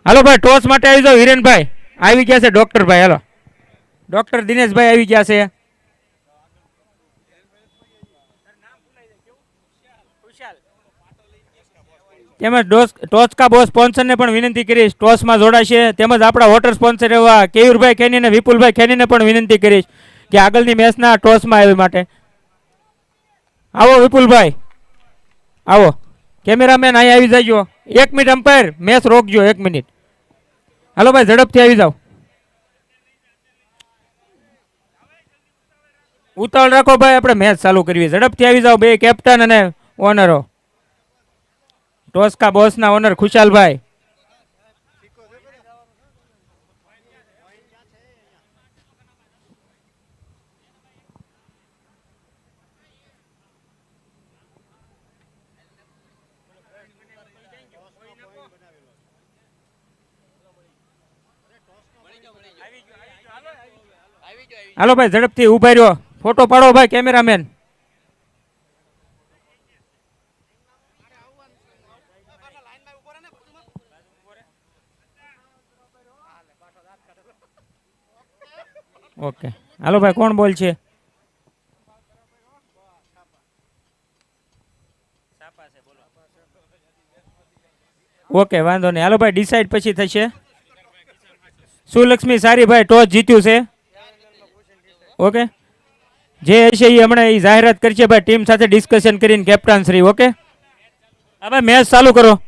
હાલો ભાઈ ટોસ માટે આવી જાઓ હિરેનભાઈ. આવી ગયા છે ડોક્ટરભાઈ. હાલો ડોક્ટર દિનેશભાઈ આવી ગયા છે. તેમજ ટોચકા બોસ સ્પોન્સરને પણ વિનંતી કરીશ ટોસમાં જોડાશે. તેમજ આપણા વોટર સ્પોન્સર એવા કેયુરભાઈ ખેની અને વિપુલભાઈ ખેનીને પણ વિનંતી કરીશ કે આગળની મેચના ટોસમાં આવી માટે. આવો વિપુલભાઈ આવો. કેમેરામેન અહીંયા આવી જજો. 1 મિનિટ અમ્પાયર મેચ રોકજો 1 મિનિટ. હાલો ભાઈ ઝડપથી આવી જાઓ. ઉતાવળ રાખો ભાઈ, આપણે મેચ ચાલુ કરવી. ઝડપથી આવી જાઓ બે કેપ્ટન અને ઓનરો. ટોસકા બોસના ઓનર ખુશાલભાઈ. હાલો ભાઈ ઝડપથી ઉભા રહ્યો. ફોટો પાડો ભાઈ કેમેરામેન. ઓકે હાલો ભાઈ કોણ બોલ છે? ઓકે વાંધો નહીં. હાલો ભાઈ ડિસાઈડ પછી થશે. સુલક્ષ્મી સારી ભાઈ ટોસ જીત્યું છે. ઓકે જે હશે એ હમણાં એ જાહેરાત કરશે ભાઈ ટીમ સાથે ડિસ્કશન કરીને કેપ્ટન શ્રી. ઓકે હવે મેચ ચાલુ કરો.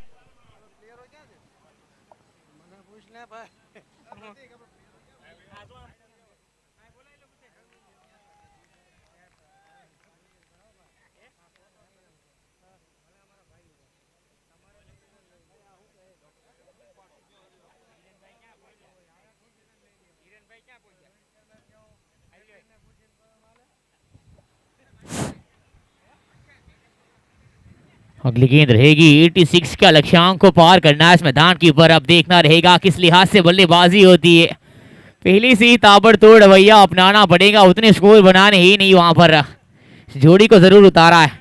अगली गेंद रहेगी 86 का लक्ष्यांक को पार करना है इस मैदान के ऊपर. अब देखना रहेगा किस लिहाज से बल्लेबाजी होती है. पहले से ही ताबड़तोड़ रवैया अपनाना पड़ेगा. उतने स्कोर बनाने ही नहीं वहां पर. जोड़ी को जरूर उतारा है.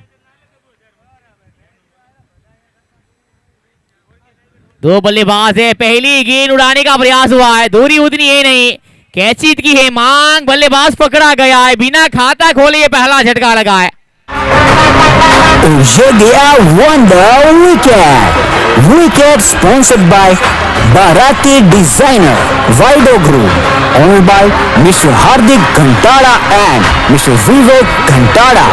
दो बल्लेबाज है. पहली गेंद उड़ाने का प्रयास हुआ है. दूरी उतनी है नहीं. कैचित की है मांग. बल्लेबाज पकड़ा गया है. बिना खाता खोले ये पहला झटका लगा है. ये गया wonder wicket. Wicket sponsored by Barati designer वाइडो group owned by Mr Hardik Ghantada and Mr Vivek Ghantada.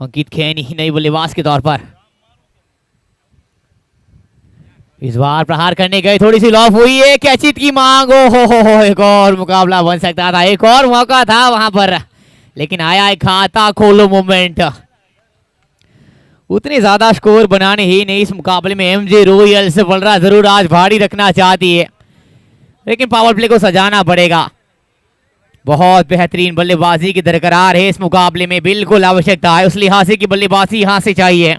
Ankit Kheni नई बल्लेबाज के तौर पर इस बार प्रहार करने गए. थोड़ी सी लॉफ हुई है. कैचित की मांग. हो एक और मुकाबला बन सकता था. एक और मौका था वहां पर लेकिन आया एक खाता खोलो मोमेंट. उतने ज्यादा स्कोर बनाने ही नहीं इस मुकाबले में. एमजे रॉयल्स बलरा जरूर आज भारी रखना चाहती है लेकिन पावर प्ले को सजाना पड़ेगा. बहुत बेहतरीन बल्लेबाजी की दरकरार है इस मुकाबले में. बिल्कुल आवश्यकता है उस लिहाज से की बल्लेबाजी यहां से चाहिए.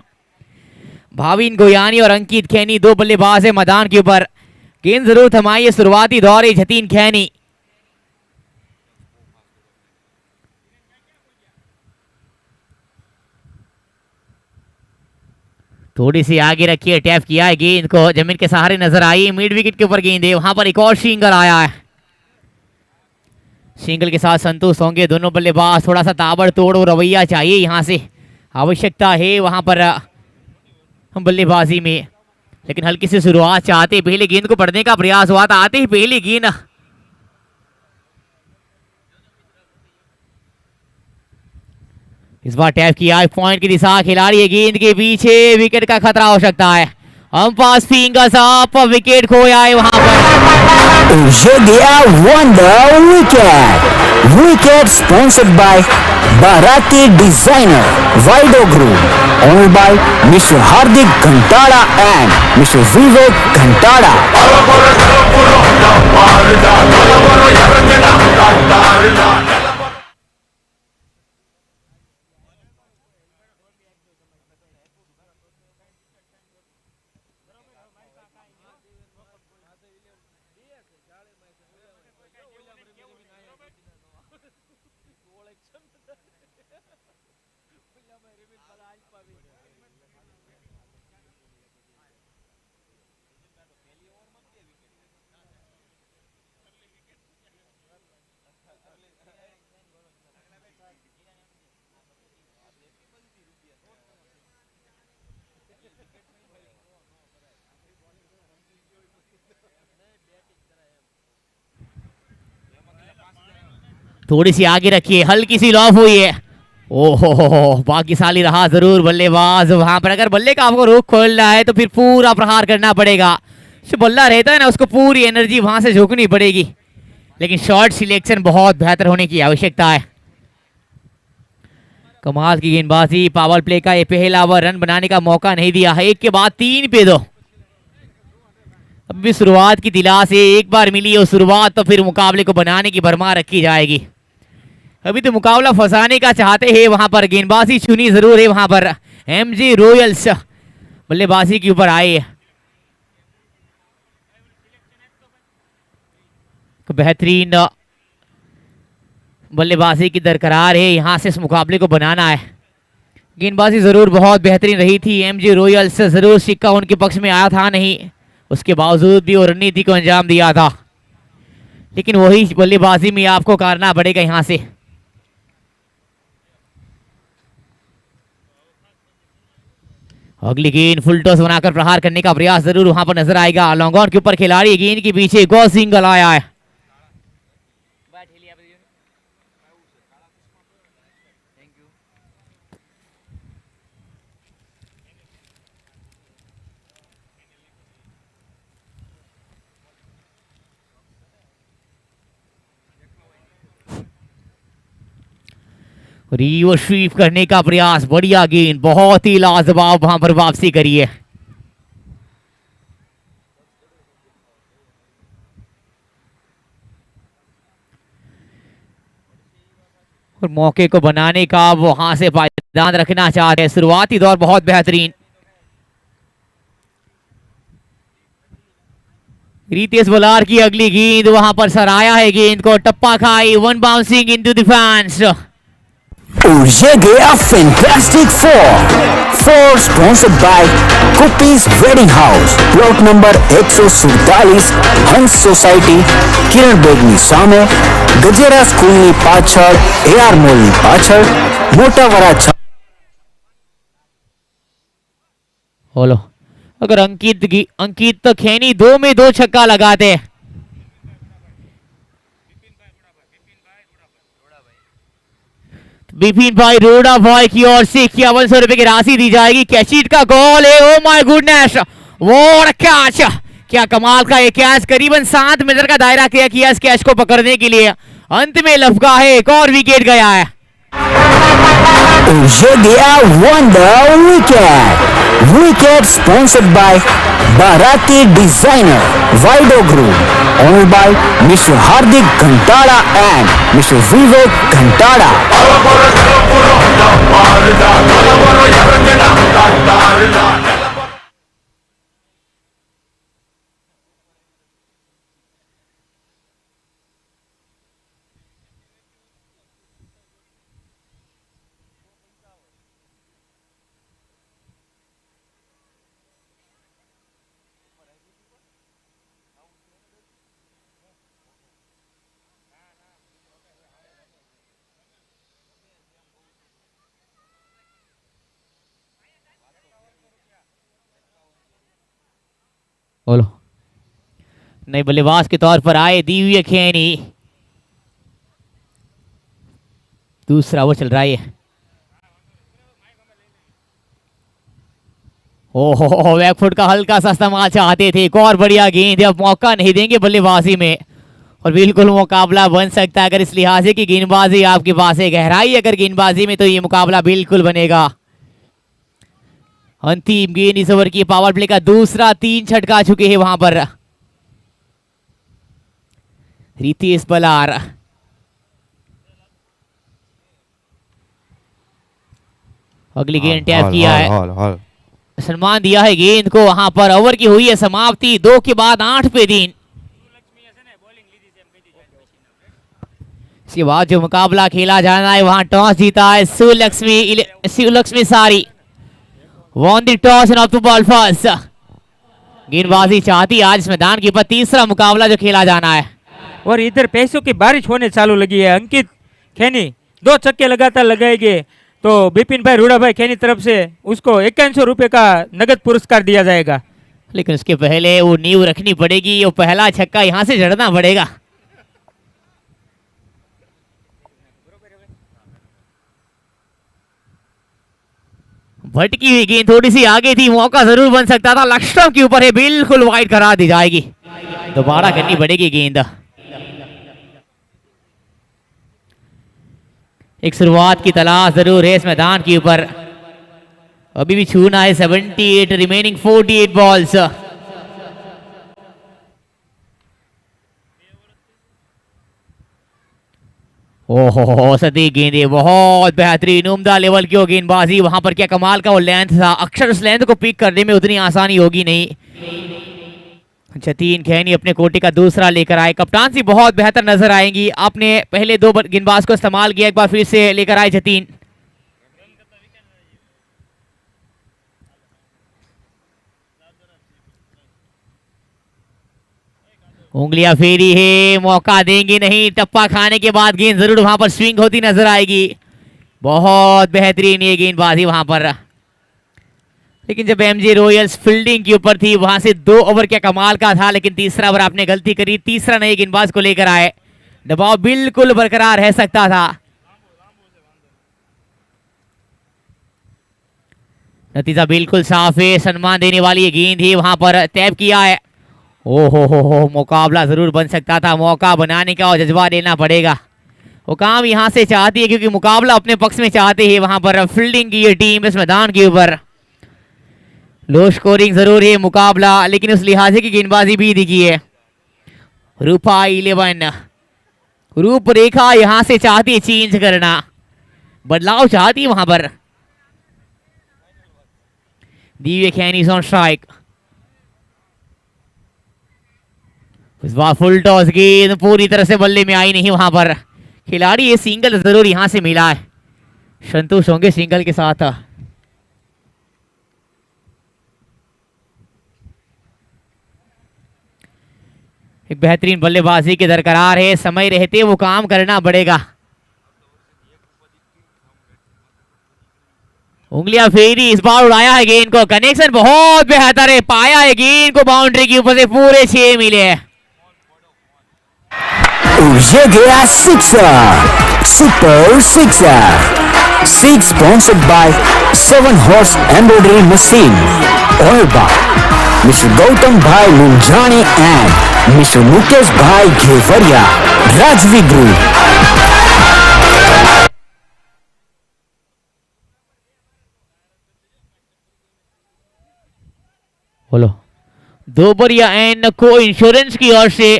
भाविन गोयानी और अंकित खैनी दो बल्लेबाज है मैदान के ऊपर. गेंद जरूर थमाई है शुरुआती दौर है जतीन खैनी. थोड़ी सी आगे रखिए. टैप किया है गेंद को. जमीन के सहारे नजर आई. मिड विकेट के ऊपर गेंद है. वहां पर एक और सिंगल आया है. सिंगल के साथ संतुष्ट होंगे दोनों बल्लेबाज. थोड़ा सा ताबड़तोड़ और रवैया चाहिए यहां से. आवश्यकता है वहां पर बल्लेबाजी में लेकिन हल्की सी शुरुआत चाहते. पहले गेंद को पढ़ने का प्रयास हुआ था. आते ही पहली गेंद इस बार टैप किया. पॉइंट की दिशा खिलाड़ी है. गेंद के पीछे विकेट का खतरा हो सकता है. Umpire's fingers up. विकेट खोया है वहां पर. ये गया wonder wicket. Wicket sponsored by Bharati Designer Vido Group, owned by Mr. Hardik Ghantala and Mr. Vivek Ghantala. थोड़ी सी आगे रखिए, हल्की सी लॉफ हुई है। ओहो, भाग्यशाली रहा जरूर बल्लेबाज वहां पर। अगर बल्ले का आपको रुख खोलना है तो फिर पूरा प्रहार करना पड़ेगा। जो बल्ला रहता है ना, उसको पूरी एनर्जी वहां से झोंकनी पड़ेगी, लेकिन शॉट सिलेक्शन बहुत बेहतर होने की आवश्यकता है। कमाल की गेंदबाजी, पावर प्ले का ये पहला ओवर, रन बनाने का मौका नहीं दिया है। 1 के बाद 3 पे 2। अभी शुरुआत की दिलास है, एक बार मिली है शुरुआत तो फिर मुकाबले को बनाने की भरमार रखी जाएगी। अभी तो मुकाबला फंसाने का चाहते हैं वहां पर, गेंदबाजी चुनी जरूर है वहां पर। एमजी रॉयल्स बल्लेबाजी के ऊपर आए, बेहतरीन बल्लेबाजी की दरकरार है, यहां से इस मुकाबले को बनाना है। गेंदबाजी जरूर बहुत बेहतरीन रही थी, एमजी रॉयल्स जरूर सिक्का उनके पक्ष में आया था नहीं, उसके बावजूद भी वो रणनीति को अंजाम दिया था, लेकिन वही बल्लेबाजी में आपको करना पड़ेगा यहां से। अगली गेंद फुल टॉस बनाकर प्रहार करने का प्रयास जरूर वहां पर नजर आएगा। लॉन्ग ऑन के ऊपर खिलाड़ी, गेंद के पीछे गौ सिंगल आया है। रिवर्स स्वीप करने का प्रयास, बढ़िया गेंद, बहुत ही लाजवाब वहां पर वापसी करी है। और मौके को बनाने का वहां से पायदान रखना चाहते हैं। शुरुआती दौर बहुत बेहतरीन। रितेश बलार की अगली गेंद, वहां पर सराया है गेंद को, टप्पा खाई, one bouncing into the fans. और ये गया फैंटास्टिक फोर स्पॉन्सर्ड बाय कुपीज wedding house, plot number 147, Hans society, Kiran बेगनी सामे, गजेरा स्कूलની પાછળ, એઆર મોલની પાછળ, મોટાવરા। बोलो, अगर अंकित तो खेनी 2 में 2 छक्का लगाते। विपिन भाई रोड़ा भाई की ओर से 5100 रुपए की राशि दी जाएगी। कैचिट का गोल है, oh my goodness, what catch, क्या कमाल का ये कैच, करीबन 7 मीटर का दायरा किया किया इस कैच को पकड़ने के लिए। अंत में लफका है, एक और विकेट गया है। ये गया wonder wicket sponsored bye Bharati Designer Vido Group, owned by Mr. Hardik Ghantala and Mr. Vivek Ghantala. बोलो, नए बल्लेबाज के तौर पर आए दिव्य खेनी, दूसरा वो चल रहा है। ओहो, बैकफुट का हल्का सा इस्तेमाल चाहते थे, एक और बढ़िया गेंद, अब मौका नहीं देंगे बल्लेबाजी में। और बिल्कुल मुकाबला बन सकता है अगर इस लिहाज से कि गेंदबाजी आपके पास है, गहराई अगर गेंदबाजी में, तो ये मुकाबला बिल्कुल बनेगा। अंतिम गेंद इस ओवर की, पावर प्ले का दूसरा 3 छटका चुके हैं वहां पर रितेश बलार। अगली गेंद टैप किया है, सम्मान दिया है गेंद को वहां पर। ओवर की हुई है समाप्ति, 2 के बाद 8 पे 3। इसके बाद जो मुकाबला खेला जाना है वहां टॉस जीता है सुलक्ष्मी सारी। Won the toss end of the ball first. गेंदबाजी चाहती आज इस मैदान के ऊपर, तीसरा मुकाबला जो खेला जाना है। और इधर पैसों की बारिश होने चालू लगी है। अंकित खैनी 2 छक्के लगातार लगाएंगे तो बिपिन भाई रूड़ा भाई खैनी तरफ से उसको 5100 रुपए का नगद पुरस्कार दिया जाएगा। लेकिन उसके पहले वो नींव रखनी पड़ेगी, वो पहला छक्का यहां से जड़ना पड़ेगा। भटकी हुई गेंद थोड़ी सी आगे थी, मौका जरूर बन सकता था। लक्ष्य के ऊपर है, बिल्कुल वाइड करा दी जाएगी, दोबारा करनी पड़ेगी गेंद। एक शुरुआत की तलाश जरूर है इस मैदान के ऊपर। अभी भी छूना है 78, रिमेनिंग 48 बॉल्स। ओहो सदी गेंदे, बहुत बेहतरीन उम्दा लेवल की हो गेंदबाजी वहां पर। क्या कमाल का वो लेंथ था, अक्सर उस लेंथ को पिक करने में उतनी आसानी होगी नहीं। जतीन खैनी अपने कोटे का दूसरा लेकर आए, कप्तान सी बहुत बेहतर नजर आएंगी। आपने पहले 2 गेंदबाज को इस्तेमाल किया, एक बार फिर से लेकर आए जतीन। उंगलियां फेरी है, मौका देंगे नहीं। टप्पा खाने के बाद गेंद जरूर वहां पर स्विंग होती नजर आएगी। बहुत बेहतरीन ये गेंदबाजी वहां पर। लेकिन जब एमजे रॉयल्स फील्डिंग के ऊपर थी वहां से 2 ओवर क्या कमाल का था, लेकिन तीसरा ओवर आपने गलती करी। तीसरा नए गेंदबाज को लेकर आए, दबाव बिल्कुल बरकरार रह सकता था। नतीजा बिल्कुल साफ है, सम्मान देने वाली ये गेंद ही वहां पर तैब किया है। ओहो हो, मुकाबला जरूर बन सकता था। मौका बनाने का और जज्बा लेना पड़ेगा, वो काम यहां से चाहती है क्योंकि मुकाबला अपने पक्ष में चाहते हैं वहां पर फील्डिंग की ये टीम इस मैदान के ऊपर। लो स्कोरिंग जरूर है मुकाबला, लेकिन उस लिहाजे की गेंदबाजी भी दिखी है। रूपा 11, रूपरेखा यहां से चाहती है चेंज करना, बदलाव चाहती है वहां पर। दिव्य खैनी ऑन स्ट्राइक। इस बार फुल टॉस, गेंद पूरी तरह से बल्ले में आई नहीं वहां पर। खिलाड़ी ये सिंगल जरूर यहां से मिला है, संतोष होंगे सिंगल के साथ। एक बेहतरीन बल्लेबाजी के दरकरार है, समय रहते वो काम करना पड़ेगा। उंगलियां फेरी, इस बार उड़ाया है गेंद को, कनेक्शन बहुत बेहतर है, पाया है गेंद को बाउंड्री के ऊपर से, पूरे 6 मिले हैं। ये गया sixer, super sixer. 6 sponsored by 7 horse embroidery machine, owned by Mr. Gautam Bhai Munjani and Mr. Mukesh Bhai Ghevaria, Rajvi Group. बोलो, दोबरिया एंड को इंश्योरेंस की ओर से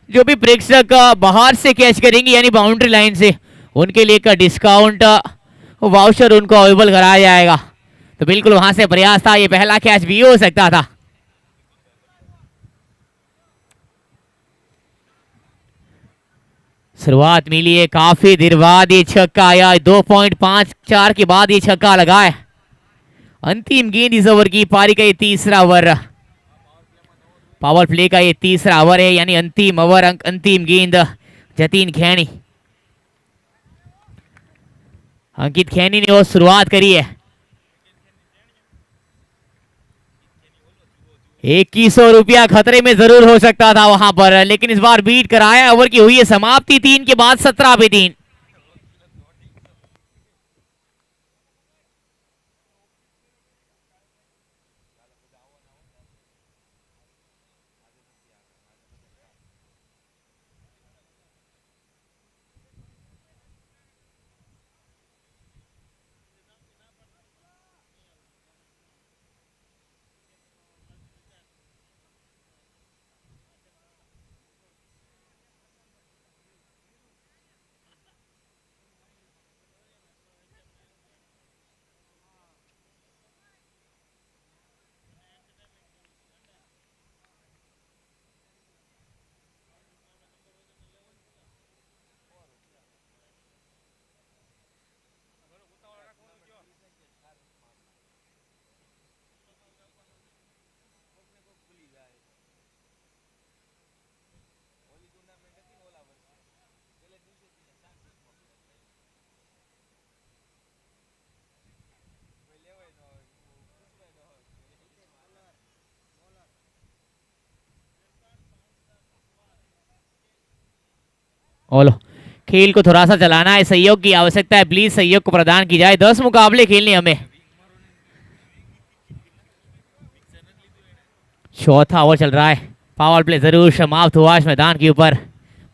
जो भी प्रेक्षक बाहर से कैच करेंगे यानी बाउंड्री लाइन से, उनके लिए का डिस्काउंट वाउचर उनको अवेलेबल कराया जाएगा। तो बिल्कुल वहां से प्रयास था, ये पहला कैच भी हो सकता था। शुरुआत मिली है, काफी देर बाद ये छक्का आया, 2.54 के बाद ये छक्का लगा है। अंतिम गेंद इस ओवर की, पारी का ये तीसरा ओवर, पावर प्ले का ये तीसरा ओवर है, यानी अंतिम ओवर, अंतिम गेंद जतीन खैनी। अंकित खैनी ने वो शुरुआत करी है। 2100 रुपया खतरे में जरूर हो सकता था वहां पर, लेकिन इस बार बीट कराया। ओवर की हुई है समाप्ति, 3 के बाद 17 पे 3। ओलो, खेल को थोड़ा सा चलाना है, सहयोग की आवश्यकता है, प्लीज सहयोग को प्रदान की जाए। 10 मुकाबले खेलने हमें। चौथा ओवर चल रहा है, पावर प्ले जरूर समाप्त हुआ इस मैदान के ऊपर।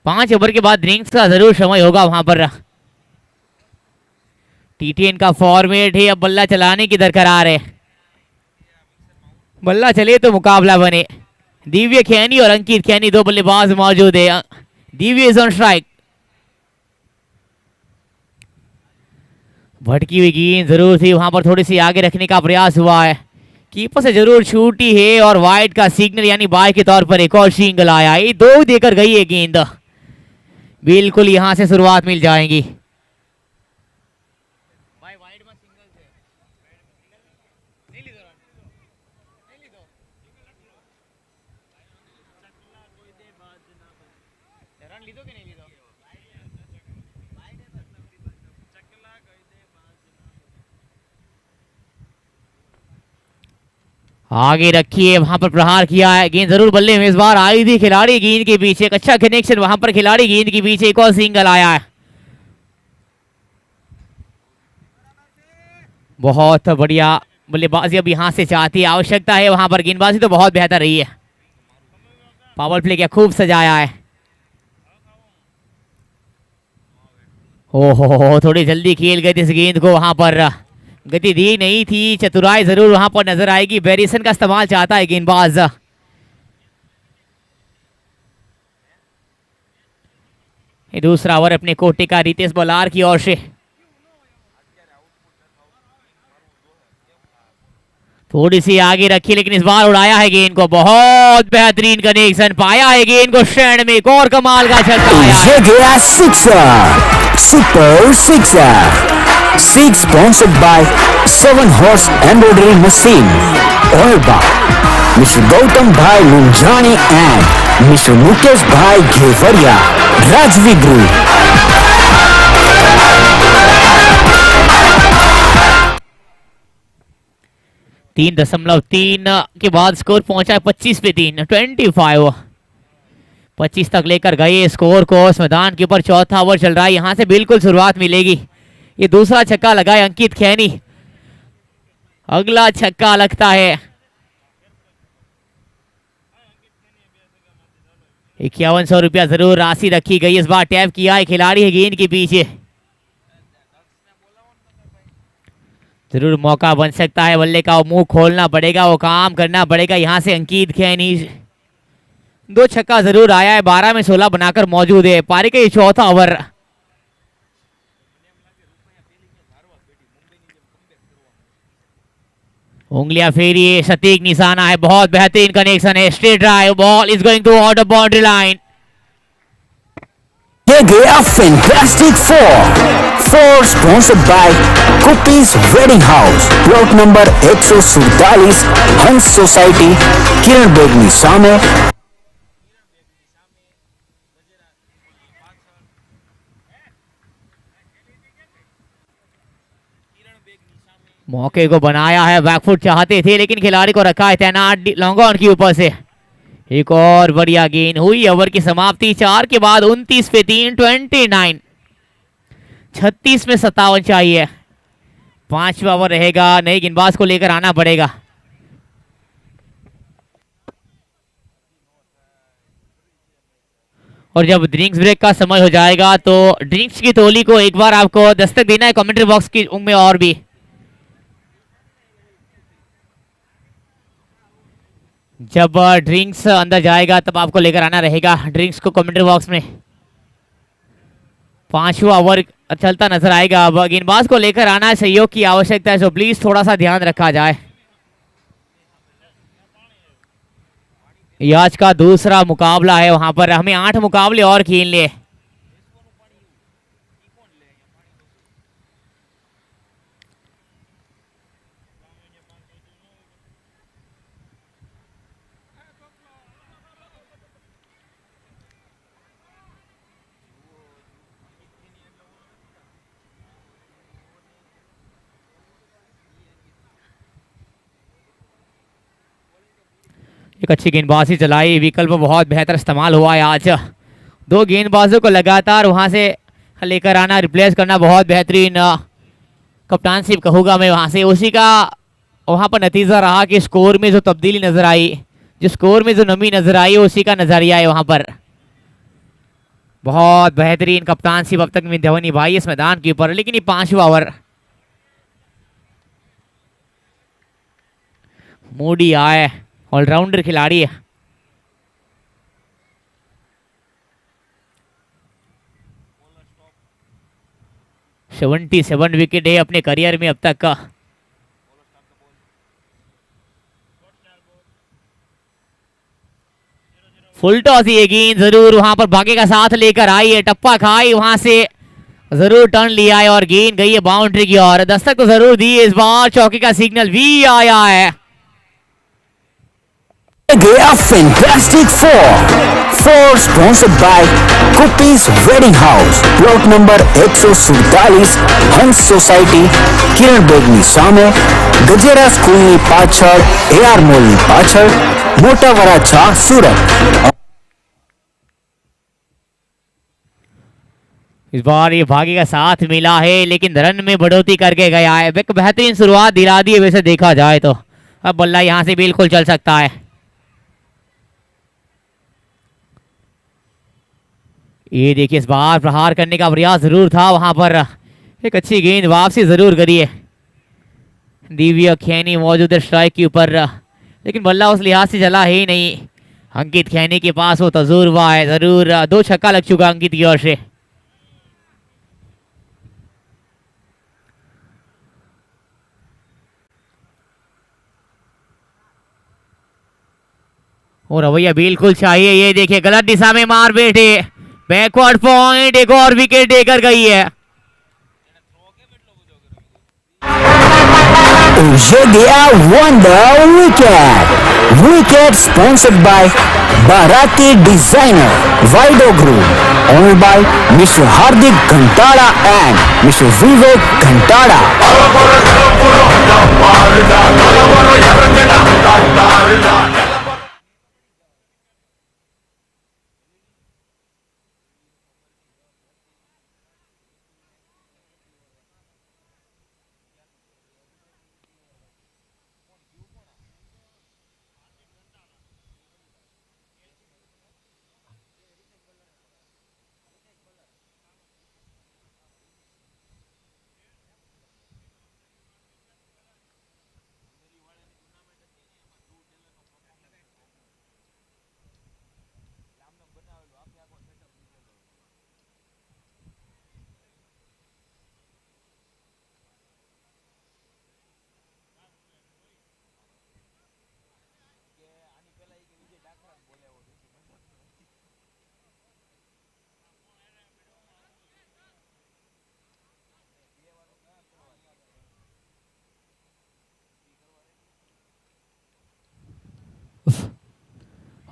5 ओवर के बाद ड्रिंक्स का जरूर समय होगा वहां पर। टी10 का फॉर्मेट है, अब बल्ला चलाने की दरकरार है। बल्ला चले तो मुकाबला बने। दिव्य खैनी और अंकित खैनी दो बल्लेबाज मौजूद है। Divya is on strike. भटकी हुई गेंद जरूर थी, वहां पर थोड़ी सी आगे रखने का प्रयास हुआ है, कीपर से जरूर छूटी है और वाइड का सिग्नल यानी बाय के तौर पर एक और सिंगल आया। ये 2 देकर गई है गेंद, बिल्कुल यहां से शुरुआत मिल जाएगी। आगे रखिए, वहां पर प्रहार किया है, गेंद जरूर बल्ले में इस बार आई थी। खिलाड़ी गेंद के पीछे एक अच्छा कनेक्शन, वहां पर खिलाड़ी गेंद के पीछे एक और सिंगल आया है। बहुत बढ़िया बल्लेबाजी अब यहां से चाहती है, आवश्यकता है वहां पर। गेंदबाजी तो बहुत बेहतर रही है, पावर प्ले क्या खूब सजाया है। ओहो, थोड़ी जल्दी खेल गए इस गेंद को, वहां पर गति दी नहीं थी। चतुराई जरूर वहां पर नजर आएगी, वेरिएशन का इस्तेमाल चाहता है गेंदबाज। ये दूसरा ओवर अपने कोटे का रितेश बलार की ओर से। थोड़ी सी आगे रखी, लेकिन इस बार उड़ाया है गेंद को। बहुत बेहतरीन कनेक्शन पाया है गेंद को स्टैंड में, एक और कमाल का छक्का आया है। ये गया sixer, super sixer. 6 sponsored by 7 horse embroidery machine, owned by Mr. Gautam Bhai Lunjani and Mr. Mukesh Bhai Ghevaria, Rajvi Group. 3.3 के बाद स्कोर पहुंचा है 25 पे 3, 25। 25 तक लेकर गए स्कोर को इस मैदान के ऊपर। चौथा ओवर चल रहा है, यहां से बिल्कुल शुरुआत मिलेगी। ये दूसरा छक्का लगा है अंकित खैनी, अगला छक्का लगता है। 5100 रुपया जरूर राशि रखी गई, इस बार टैप किया है खिलाड़ी है गेंद के पीछे। जरूर मौका बन सकता है, बल्ले का वो मुंह खोलना पड़ेगा, वो काम करना पड़ेगा यहां से। अंकित खैनी 2 छक्का जरूर आया है, 12 में 16 बनाकर मौजूद है। पारी का ये चौथा ओवर। उंगलियां फेरिए, सटीक निशाना है, बहुत बेहतरीन कनेक्शन है। Straight drive, ball is going to out of boundary line. ये गया fantastic 4 sponsored by Cookies Wedding House, plot number 147, Hans society, किरण बेगनी सामे। मौके को बनाया है, बैकफुट चाहते थे लेकिन खिलाड़ी को रखा है तैनात लॉन्ग ऑन की ऊपर से। एक और बढ़िया गेंद हुई, ओवर की समाप्ति 4 के बाद 29 पे 3, 29। 36 में 57 चाहिए, 5वां ओवर रहेगा, नए गेंदबाज को लेकर आना पड़ेगा। और जब ड्रिंक्स ब्रेक का समय हो जाएगा तो ड्रिंक्स की टोली को एक बार आपको दस्तक देना है कमेंट्री बॉक्स की में। और भी जब ड्रिंक्स अंदर जाएगा तब आपको लेकर आना रहेगा ड्रिंक्स को कमेंट्री बॉक्स में। 5वां ओवर चलता नजर आएगा, अब गेंदबाज को लेकर आना है, सहयोग की आवश्यकता है, तो प्लीज थोड़ा सा ध्यान रखा जाए। ये आज का दूसरा मुकाबला है, वहां पर हमें 8 मुकाबले और खेलने हैं। एक अच्छी गेंदबाजी चलाई, विकल्प बहुत बेहतर इस्तेमाल हुआ है आज। दो गेंदबाजों को लगातार वहां से लेकर आना, रिप्लेस करना बहुत बेहतरीन कप्तानशिप कहूंगा मैं वहां से। उसी का वहां पर नतीजा रहा कि स्कोर में जो तब्दीली नजर आई, जो स्कोर में जो नमी नजर आई, उसी का नजरिया है वहां पर। बहुत बेहतरीन कप्तानशिप अब तक विंध्यावन निभाई इस मैदान के ऊपर। लेकिन ये 5वां ओवर मूडी आए, ऑलराउंडर खिलाड़ी है। सेवेंटी 77 विकेट है अपने करियर में अब तक का। फुल टॉस ये गेंद जरूर वहां पर भागे का साथ लेकर आई है, टप्पा खाई वहां से जरूर टर्न लिया है और गेंद गई है बाउंड्री की ओर। दस्तक तो जरूर दी है, इस बार चौके का सिग्नल भी आया है। गया फैंटास्टिक फोर स्पॉन्सर्ड बाय कुपीज wedding house, plot number 147, Hans society, Kiran बेगनी सामे, गजेरा स्कूलની પાછળ, એઆર મોલની પાછળ, મોટા વરાછા, સુરત। इस बार ये भागी का साथ मिला है लेकिन रन में बढ़ोतरी करके गया है। एक बेहतरीन शुरुआत दिला दी है वैसे देखा जाए तो। अब बल्ला यहां से बिल्कुल चल सकता है। ये देखिए इस बार प्रहार करने का प्रयास जरूर था वहां पर, एक अच्छी गेंद वापसी जरूर करी है। दिव्य खैनी मौजूद है स्ट्राइक के ऊपर, लेकिन बल्ला उस लिहाज से चला ही नहीं। अंकित खैनी के पास वो तजुर्बा है, जरूर 2 छक्का लग चुका अंकित की ओर से। और रवैया बिल्कुल चाहिए। ये देखिए गलत दिशा में मार बैठे, बैकवर्ड पॉइंट, एक और विकेट देकर गई है। ये गया wonder wicket sponsored by Barati designer वाइडो group, owned by Mr Hardik Ghantada and Mr Vivek Ghantada.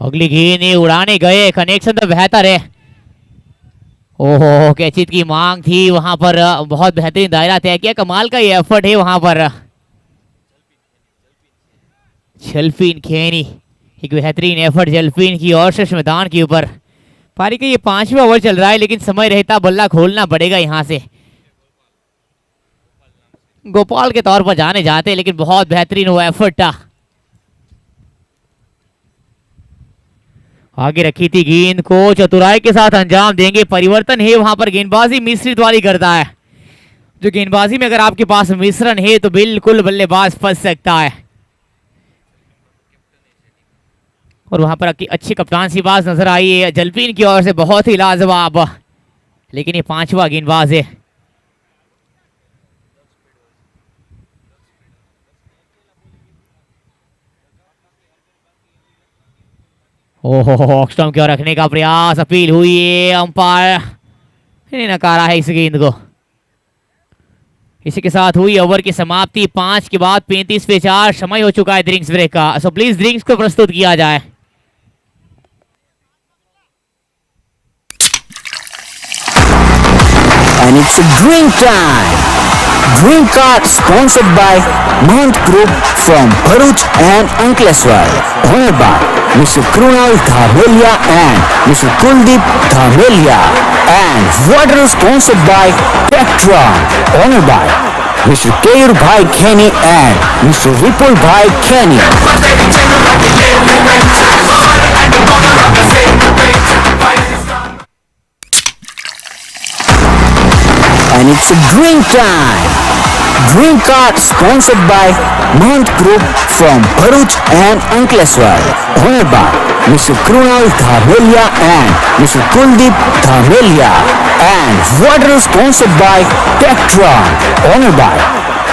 अगली गेंद उड़ाने गए, कनेक्शन तो बेहतर है। ओहो कैचित की मांग थी वहां पर, बहुत बेहतरीन दायरा तय किया, कमाल का ये एफर्ट है वहां पर। जलफीन खैनी, एक बेहतरीन एफर्ट जलफीन की ओर से मैदान के ऊपर। पारी का ये 5वां ओवर चल रहा है लेकिन समय रहता बल्ला खोलना पड़ेगा यहां से। गोपाल के तौर पर जाने जाते लेकिन बहुत बेहतरीन वो एफर्ट था। आगे रखी थी गेंद को, चतुराई के साथ अंजाम देंगे। परिवर्तन है वहां पर, गेंदबाजी मिश्रित वाली करता है। जो गेंदबाजी में अगर आपके पास मिश्रण है तो बिल्कुल बल्लेबाज फंस सकता है। और वहां पर अच्छी कप्तान बाज नजर आई है जलपीन की ओर से, बहुत ही लाजवाब। लेकिन ये 5वां गेंदबाज है। ओहो ऑक्सटॉम की ओर रखने का प्रयास, अपील हुई है, अंपायर ने नकारा है इस गेंद को। इसी के साथ हुई ओवर की समाप्ति। 5 के बाद 35 पे 4 समय हो चुका है ड्रिंक्स ब्रेक का। सो प्लीज ड्रिंक्स को प्रस्तुत किया जाए। And it's a drink time. Dream Card sponsored by Mahant Group from Bharuch and Ankleshwar. Honored by Mr. Krunal Dhamelia and Mr. Kuldeep Dhamelia. And water sponsored by Petron. Honored by Mr. Keyur Bhai Kenny and Mr. Vipul Bhai Kenny. And it's a drink time. Drink Card sponsored by Mahant Group from Bharuch and Ankleshwar. Honored by Mr. Krunal Dhamelia and Mr. Kuldeep Dhamelia. And water sponsored by Petron. Honored by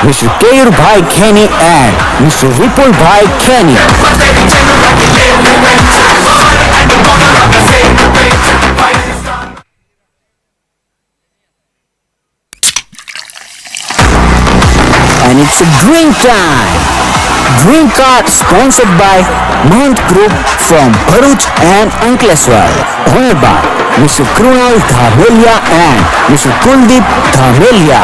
Mr. Keyur Bhai Kenny and Mr. Vipul Bhai Kenny. And it's a drink time. Drink Card sponsored by Mahant Group from Bharuch and Ankleshwar. Honored by Mr. Krunal Dhamelia and Mr. Kuldeep Dhamelia.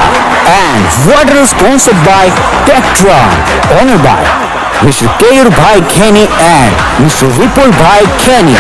And water sponsored by Petron. Honored by Mr. Keyur Bhai Kenny and Mr. Vipul Bhai Kenny.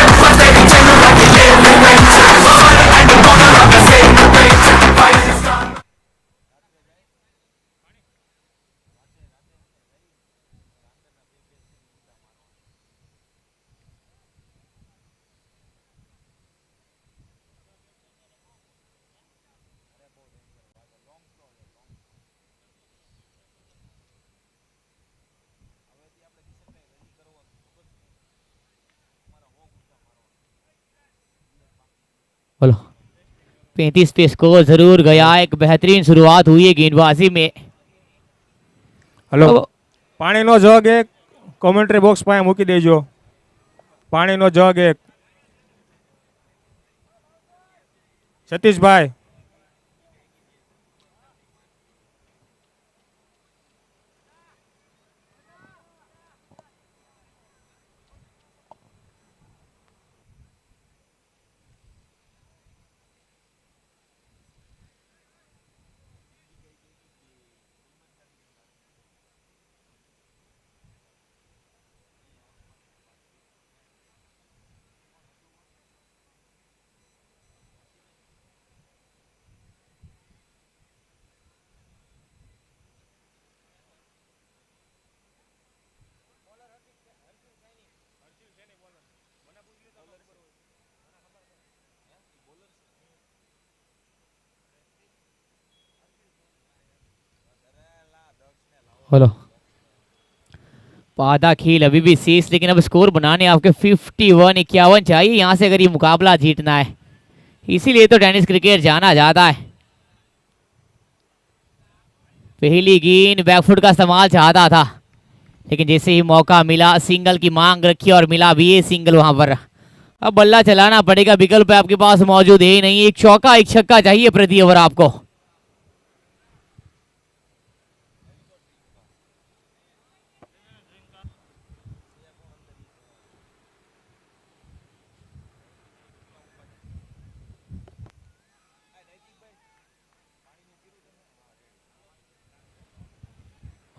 बोलो 35 पे score जरूर गया। एक बेहतरीन शुरुआत हुई है गेंदबाजी में। હલો अब પાણીનો જગ એક કોમેન્ટ્રી બોક્સ પાસે મૂકી દેજો. પાણીનો જગ એક. સતીશભાઈ बोलो आधा खेल अभी भी शेष, लेकिन अब स्कोर बनाने आपके 51-51 चाहिए यहाँ से अगर ये मुकाबला जीतना है। इसीलिए तो टेनिस क्रिकेट जाना जाता है। पहली गेंद बैकफुट का इस्तेमाल चाहता था, लेकिन जैसे ही मौका मिला सिंगल की मांग रखी और मिला भी ये सिंगल वहां पर। अब बल्ला चलाना पड़ेगा, विकल्प आपके पास मौजूद है नहीं। एक चौका एक छक्का चाहिए प्रति ओवर आपको।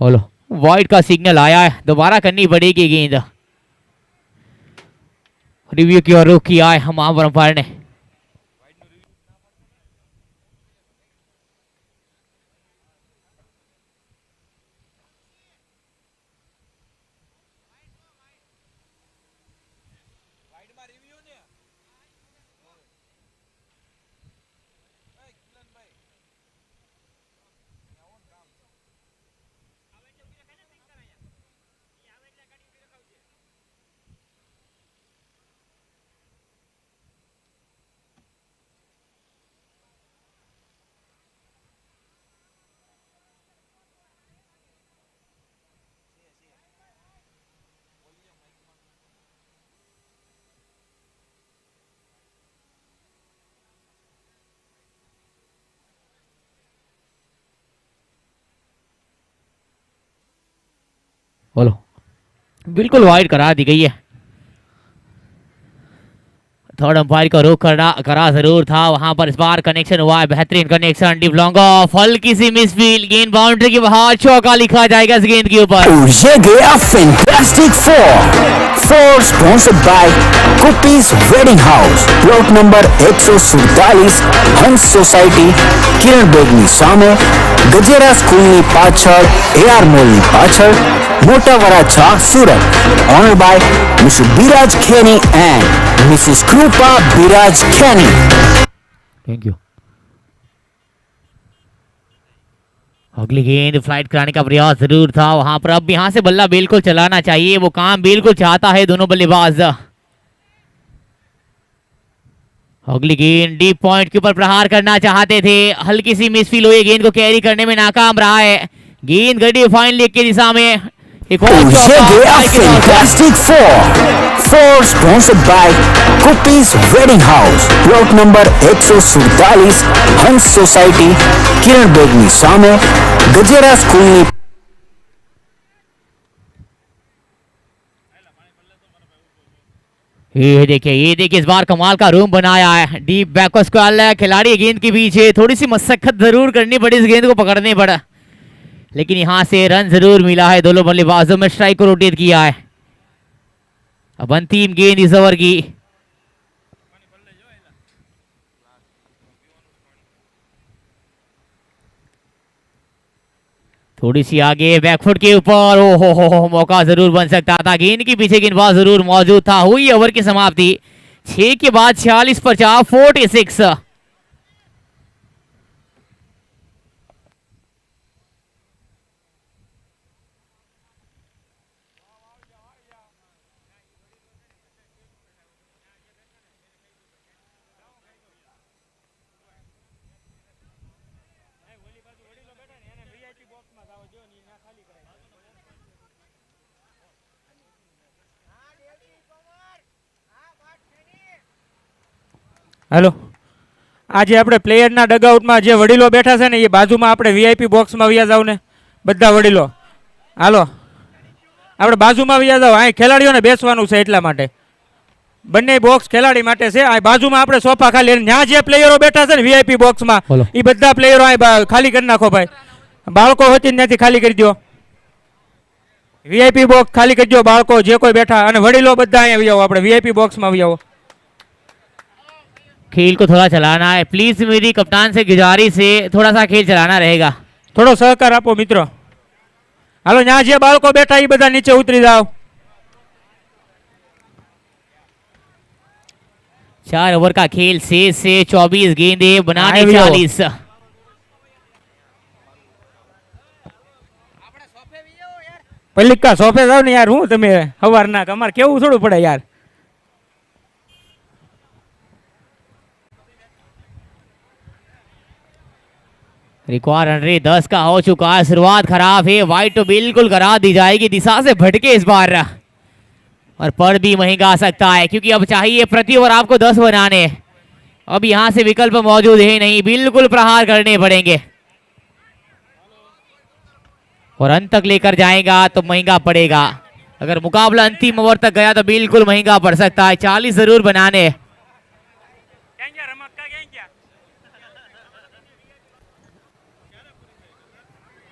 बोलो वाइड का सिग्नल आया है, दोबारा करनी पड़ेगी गेंद। रिव्यू की ओर रुख किया है हम अंपायर ने। बोलो बिल्कुल वाइड करा दी गई है। थर्ड अंपायर को रोक करा जरूर था, वहां पर इस बार कनेक्शन हुआ है, बेहतरीन कनेक्शन, डीप लॉन्ग ऑफ, हल्की सी मिसफील्ड, गेंद बाउंड्री के बाहर, चौका लिखा जाएगा इस गेंद के ऊपर। और ये गया फैंटास्टिक फोर स्पॉन्सर्ड बाय कुपीज wedding house, plot number 147, Hans society, किरण બેગની સામે, ગજેરા સ્કૂલની પાછળ, એઆર મોલની પાછળ, Mota Varachha, Surat. Owned by mister Biraj Kheni and Mrs Krupa Biraj Kheni. Thank you. अगली गेंद फ्लाइट कराने का प्रयास जरूर था वहां पर, अब यहां से बल्ला बिल्कुल चलाना चाहिए, वो काम बिल्कुल चाहता है दोनों बल्लेबाज। अगली गेंद डीप पॉइंट के ऊपर प्रहार करना चाहते थे, हल्की सी मिसफील हुई, गेंद को कैरी करने में नाकाम रहा है, गेंद गड़ी फाइन लेग की दिशा में, एक और और ये चौका गया ट्राई के तौर पर। फैंटास्टिक फोर स्पॉन्सर्ड बाय कुपीज wedding house, plot number 147, Hans society, किरण બેગની સામે, ગજેરા સ્કૂલની. ये देखिए इस बार कमाल का रूम बनाया है, डीप बैकवर्ड स्क्वायर है, खिलाड़ी गेंद के पीछे, थोड़ी सी मशक्कत जरूर करनी पड़ी इस गेंद को पकड़ने पर, लेकिन यहां से रन जरूर मिला है, दोनों बल्लेबाजों में स्ट्राइक को रोटेट किया है। अब अंतिम गेंद इस ओवर की, थोड़ी सी आगे बैकफुट के ऊपर, ओ हो मौका जरूर बन सकता था, गेंद के पीछे गेंदबाज जरूर मौजूद था। हुई ओवर की समाप्ति 6 के बाद 46 पर 46। हेलो, આજે આપણે પ્લેયરના ડગઆઉટમાં જે વડીલો બેઠા છે ને એ બાજુમાં આપણે વીઆઈપી બોક્સમાં વ્યા જાવ ને બધા વડીલો. હાલો આપણે બાજુમાં વ્યા જાવ, અહીં ખેલાડીઓને બેસવાનું છે એટલા માટે, બંને બોક્સ ખેલાડી માટે છે. આ બાજુમાં આપણે સોફા ખાલી, ત્યાં જે પ્લેયરો બેઠા છે ને વીઆઈપી બોક્સમાં બોલો. એ બધા પ્લેયરો અહીં ખાલી કરી નાખો ભાઈ, બાળકો હોતી ત્યાંથી ખાલી કરી દો, વીઆઈપી બોક્સ ખાલી કરી દો, બાળકો જે કોઈ બેઠા અને વડીલો બધા અહીંયા આવી આવો, આપણે વીઆઈपी બોક્સમાં આવી આવો. खेल को थोड़ा चलाना है प्लीज, मेरी कप्तान से गुजारिश है, थोड़ा सा खेल चलाना रहेगा। થોડો સહકાર આપો મિત્રો. હાલો ત્યાં જે બાળકો બેઠા એ બધા નીચે ઉતરી જાઓ. 4 ओवर का खेल शेष से 24 गेंदे बनाने आए भी हो। 40। પલ્લિકા સોફે જાવ ને યાર, હું તમે સવારના અમારે કેવું થોડું પડે યાર. रिकॉर्ड रन रेट 10 का हो चुका है, शुरुआत खराब है, वाइट तो बिल्कुल करा दी जाएगी, दिशा से भटके इस बार, और पर भी महंगा आ सकता है क्योंकि अब चाहिए प्रति ओवर आपको 10 बनाने, अब यहां से विकल्प मौजूद है नहीं, बिल्कुल प्रहार करने पड़ेंगे, और अंत तक लेकर जाएगा तो महंगा पड़ेगा, अगर मुकाबला अंतिम ओवर तक गया तो बिल्कुल महंगा पड़ सकता है। 40 जरूर बनाने।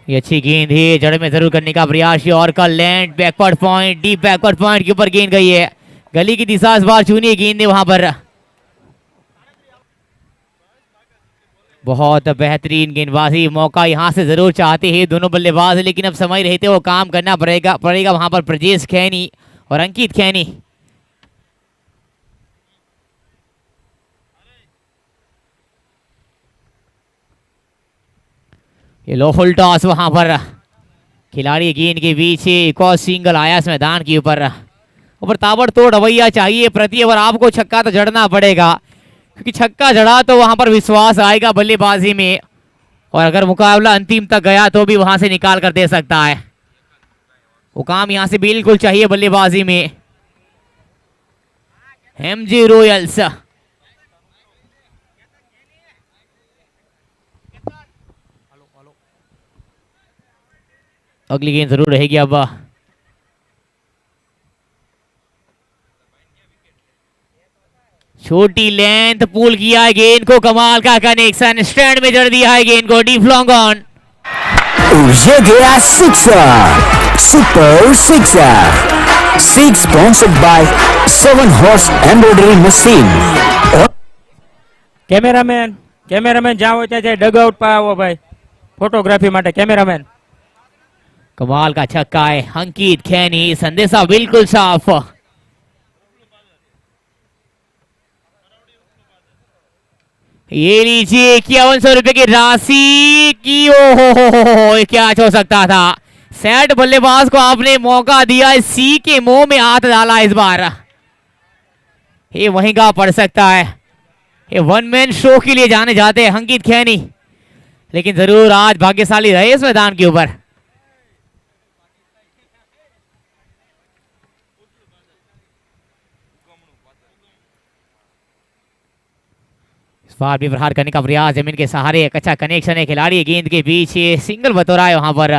ये अच्छी गेंद है, जड़ में जरूर करने का प्रयास, और का land backward point, deep backward point के ऊपर गेंद गई है, गली की दिशा इस बार चुनी गेंद ने वहां पर, बहुत बेहतरीन गेंदबाजी, मौका यहां से जरूर चाहते हैं दोनों बल्लेबाज, लेकिन अब समय रहते वो काम करना पड़ेगा वहां पर ब्रजेश खैनी और अंकित खैनी। ये लो फुल टॉस वहां पर, खिलाड़ी गेंद के पीछे, एक और सिंगल आया इस मैदान के ऊपर, ऊपर ताबड़तोड़ रवैया चाहिए, प्रति ओवर आपको छक्का तो जड़ना पड़ेगा, क्योंकि छक्का जड़ा तो वहां पर विश्वास आएगा बल्लेबाजी में, और अगर मुकाबला अंतिम तक गया तो भी वहां से निकाल कर दे सकता है, वो काम यहां से बिल्कुल चाहिए बल्लेबाजी में। एमजी रॉयल्स अगली गेंद जरूर रहेगी, अब छोटी लेंथ पुल किया है गेंद को, कमाल का कनेक्शन, स्टैंड में जड़ दिया है गेंद को, डीप लॉन्ग ऑन। और ये गया sixer, super sixer. Six sponsored by 7 horse embroidery machine. Cameraman cameraman જ્યાં હોય ત્યાં જાય ડગઆઉટ પા આવો ભાઈ ફોટોગ્રાફી માટે કેમેરામેન। कमाल का छक्का है अंकित खैनी, संदेशा बिल्कुल साफ। ये लीजिए 5100 रुपए की राशि की। ओ ये क्या हो सकता था। सेट बल्लेबाज को आपने मौका दिया, सी के मुंह में हाथ डाला इस बार। ये महंगा पड़ सकता है। ये वन मैन शो के लिए जाने जाते हैं अंकित खैनी, लेकिन जरूर आज भाग्यशाली रहे इस मैदान के ऊपर। इस बार भी प्रहार करने का प्रयास, जमीन के सहारे एक अच्छा कनेक्शन है, खिलाड़ी गेंद के पीछे सिंगल बतौरा है वहां पर।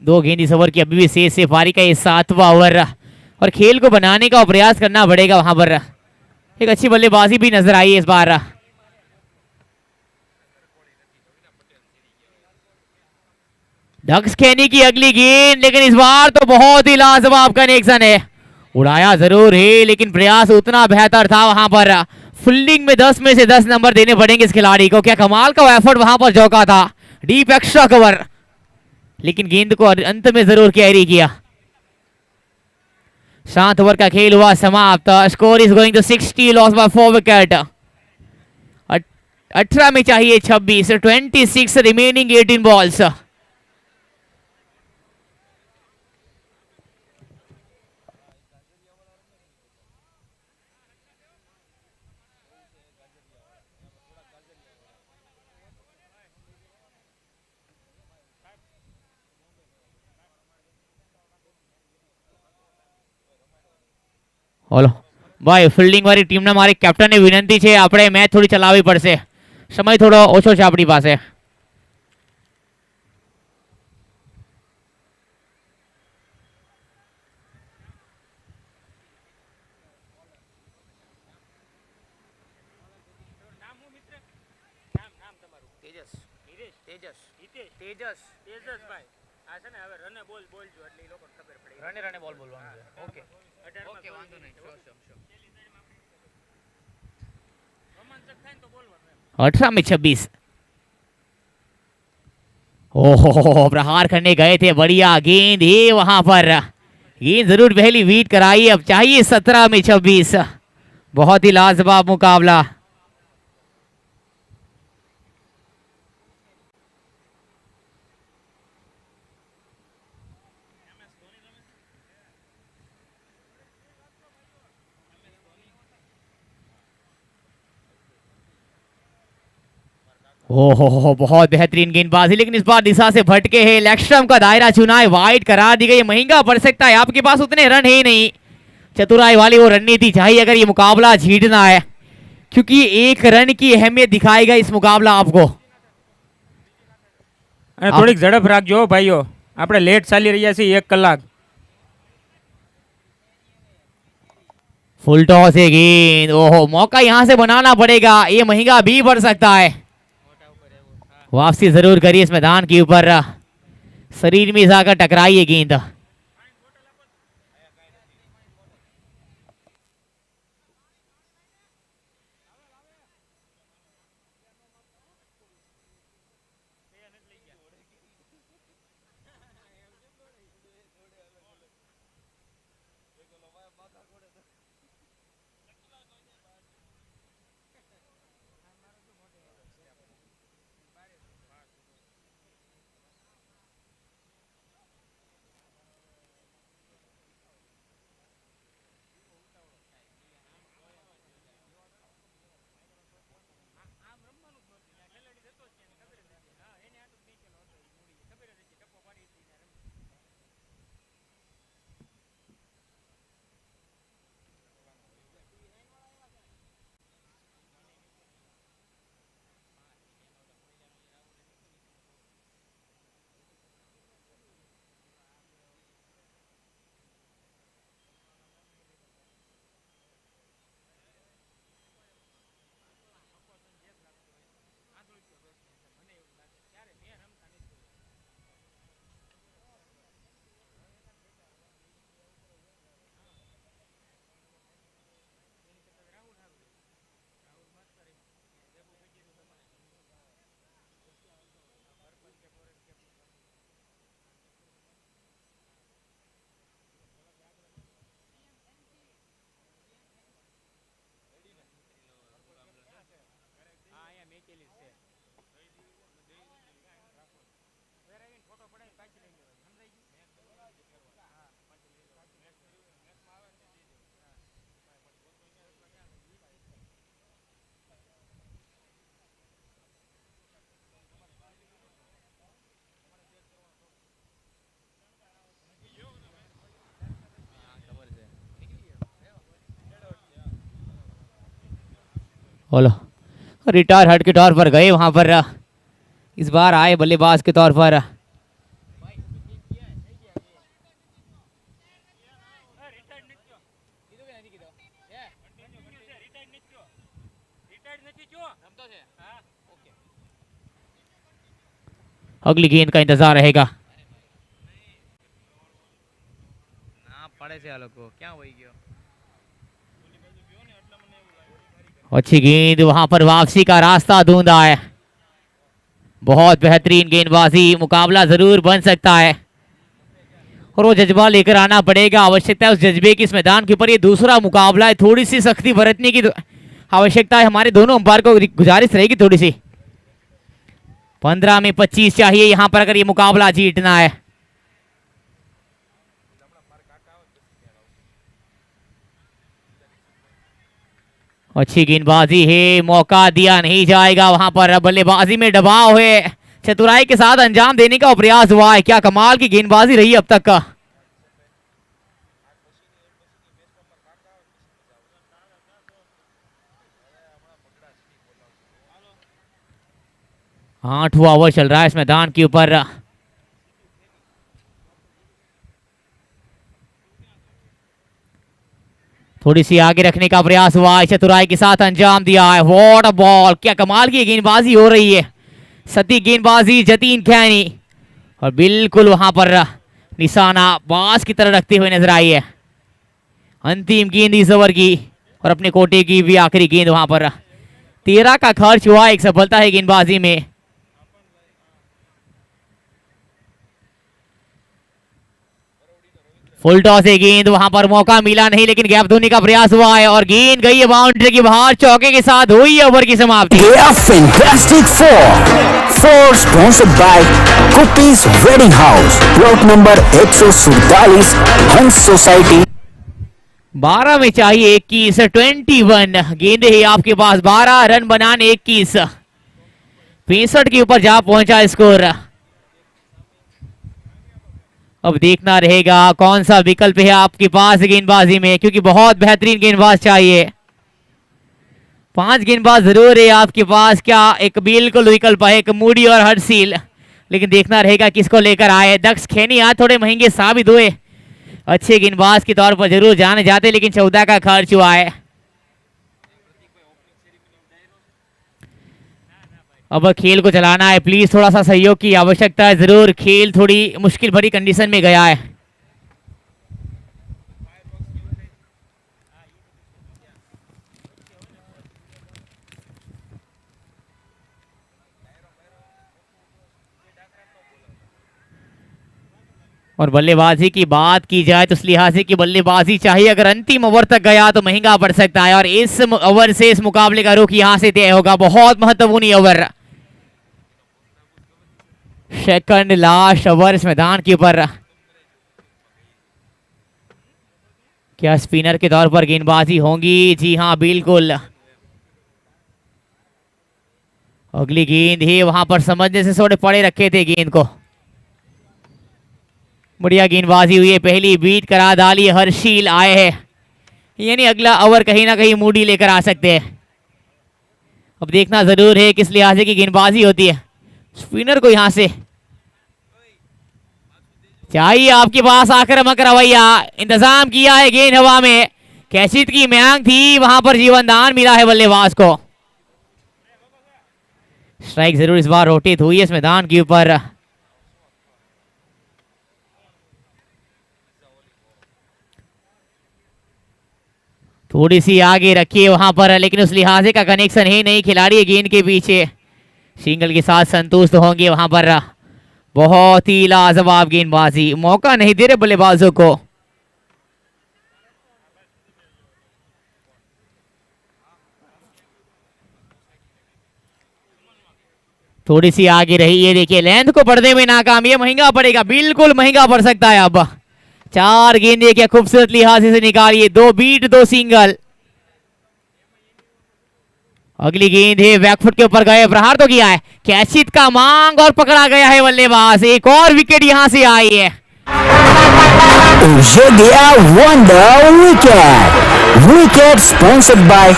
दो गेंद इस ओवर की अभी भी शेष से, पारी का ये 7वां ओवर और खेल को बनाने का प्रयास करना पड़ेगा वहां पर। एक अच्छी बल्लेबाजी भी नजर आई है इस बार। डक्स खैनी की अगली गेंद, लेकिन इस बार तो बहुत ही लाजवाब कनेक्शन है। उड़ाया जरूर है लेकिन प्रयास उतना बेहतर था वहां पर। फील्डिंग में 10 में से 10 नंबर देने पड़ेंगे इस खिलाड़ी को। क्या कमाल का एफर्ट वहां पर झोंका था, डीप एक्स्ट्रा कवर, लेकिन गेंद को अंत में जरूर कैरी किया। 7 ओवर का खेल हुआ समाप्त। Score is going to 60, loss by 4 wicket. 18 में चाहिए 26, 26 रिमेनिंग 18 बॉल्स। ઓલો ભાઈ ફિલ્ડિંગ વાળી ટીમના મારી કેપ્ટનને વિનંતી છે, આપણે મેચ થોડી ચલાવવી પડશે, સમય થોડો ઓછો છે આપણી પાસે। ઓકે વાંધો નહીં, શ્યોર શ્યોર શ્યોર। 18 में 26। ओहो प्रहार करने गए थे, बढ़िया गेंद है वहां पर, गेंद जरूर पहली बीट कराई। अब चाहिए 17 में 26। बहुत ही लाजवाब मुकाबला। ओहो बहुत बेहतरीन गेंदबाजी, लेकिन इस बार दिशा से भटके हैं। लेग स्टंप का दायरा चुना है, वाइड करा दी गई, महंगा पड़ सकता है। आपके पास उतने रन है नहीं, चतुराई वाली वो रणनीति चाहिए अगर ये मुकाबला जीतना है, क्योंकि एक रन की अहमियत दिखाएगा इस मुकाबला आपको। થોડીક ઝડપ રાખજો ભાઈઓ, આપણે લેટ ચાલી રહ્યા છીએ 1 કલાક। फुल टॉस है गेंद, ओहो मौका यहां से बनाना पड़ेगा, ये महंगा भी पड़ सकता है। वापसी जरूर करिए इस मैदान के ऊपर, शरीर में जाकर टकराई है गेंद। बोलो रिटायर हट के तौर पर गए वहां पर। इस बार आए बल्लेबाज के तौर पर। अगली गेंद का इंतजार रहेगा। अच्छी गेंद, वहां पर वापसी का रास्ता ढूंढा है। बहुत बेहतरीन गेंदबाजी, मुकाबला जरूर बन सकता है और वो जज्बा लेकर आना पड़ेगा। आवश्यकता है उस जज्बे की इस मैदान के ऊपर। ये दूसरा मुकाबला है, थोड़ी सी सख्ती बरतने की आवश्यकता है। हमारे दोनों अंपायर को गुजारिश रहेगी थोड़ी सी। 15 में 25 चाहिए यहां पर अगर ये मुकाबला जीतना है। अच्छी गेंदबाजी है, मौका दिया नहीं जाएगा वहां पर। बल्लेबाजी में दबाव है, चतुराई के साथ अंजाम देने का प्रयास हुआ है। क्या कमाल की गेंदबाजी रही अब तक का। आठवां ओवर चल रहा है इस मैदान के ऊपर। थोड़ी सी आगे रखने का प्रयास हुआ है, चतुराई के साथ अंजाम दिया है। व्हाट अ बॉल, क्या कमाल की गेंदबाजी हो रही है। सती गेंदबाजी जतीन खैनी और बिल्कुल वहां पर निशाना बास की तरह रखते हुए नजर आई है। अंतिम गेंद इस ओवर की और अपने कोटे की भी आखिरी गेंद वहां पर। 13 का खर्च हुआ, एक सफलता है गेंदबाजी में। फुल टॉस है गेंद, वहां पर मौका मिला नहीं लेकिन गैप धोने का प्रयास हुआ है और गेंद गई है बाउंड्री के बाहर। चौके के साथ हुई है ओवर की समाप्ति। A fantastic four sponsored by Cookies Wedding House, plot number 147, Hans Society। 12 में चाहिए 21, 21 गेंदे है आपके पास। 12 रन बनाने 21, 65 के ऊपर जा पहुंचा स्कोर। अब देखना रहेगा कौन सा विकल्प है आपके पास गेंदबाजी में, क्योंकि बहुत बेहतरीन गेंदबाज चाहिए। 5 गेंदबाज जरूर है आपके पास। क्या एक बिल्कुल विकल्प है, एक मूडी और हरसील, लेकिन देखना रहेगा किसको लेकर आए। दक्ष खैनी आज थोड़े महंगे साबित हुए, अच्छे गेंदबाज के तौर पर जरूर जाने जाते, लेकिन 14 का खर्च हुआ है। अब खेल को चलाना है, प्लीज थोड़ा सा सहयोग की आवश्यकता है जरूर। खेल थोड़ी मुश्किल भरी कंडीशन में गया है। और बल्लेबाजी की बात की जाए तो इस लिहाज से कि बल्लेबाजी चाहिए। अगर अंतिम ओवर तक गया तो महंगा पड़ सकता है और इस ओवर से इस मुकाबले का रुख यहां से तय होगा। बहुत महत्वपूर्ण ओवर, सेकंड लास्ट ओवर इस मैदान के ऊपर। क्या स्पिनर के तौर पर गेंदबाजी होंगी? जी हां बिल्कुल। अगली गेंद है, वहां पर समझने से थोड़े पड़े रखे थे गेंद को। बढ़िया गेंदबाजी हुई है, पहली बीट करा डाली। हर्षील आए हैं, यानी अगला ओवर कहीं ना कहीं मूडी लेकर आ सकते हैं। अब देखना जरूर है किस लिहाज की गेंदबाजी होती है। स्पिनर को यहां से चाहिए आपके पास आक्रामक रवैया। इंतजाम किया है, गेंद हवा में, कैचित की मांग थी, वहां पर जीवनदान मिला है बल्लेबाज को। स्ट्राइक जरूर इस बार रोटेट हुई है इस मैदान के ऊपर। थोड़ी सी आगे रखिए वहां पर, लेकिन उस लिहाजे का कनेक्शन ही नहीं। खिलाड़ी गेंद के पीछे सिंगल के साथ संतुष्ट होंगे वहां पर। बहुत ही लाजवाब गेंदबाजी, मौका नहीं दे रहे बल्लेबाजों को। थोड़ी सी आगे रही, ये देखिए लेंथ को पढ़ने में नाकाम, ये महंगा पड़ेगा, बिल्कुल महंगा पड़ सकता है। अब 4 गेंदे क्या खूबसूरत लिहाजे से निकालिए, 2 बीट 2 सिंगल। अगली गेंद है, बैकफुट के ऊपर गए, प्रहार तो किया है, कैचित का मांग और पकड़ा गया है बल्लेबाज। एक और विकेट यहां से आई है। ये गया wonder wicket. Wicket sponsored by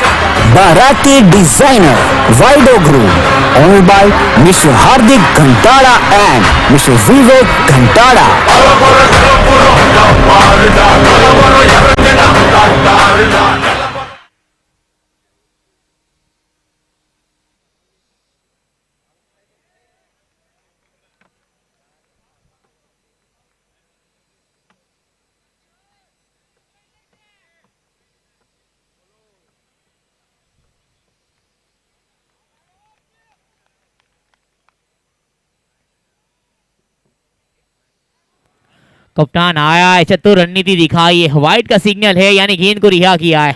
Bharati Designer Vido Group, owned by Mr. Hardik Ghantala and Mr. Vivek Ghantala. कप्तान आया है, चतुर रणनीति दिखाई है, व्हाइट का सिग्नल है यानी गेंद को रिहा किया है।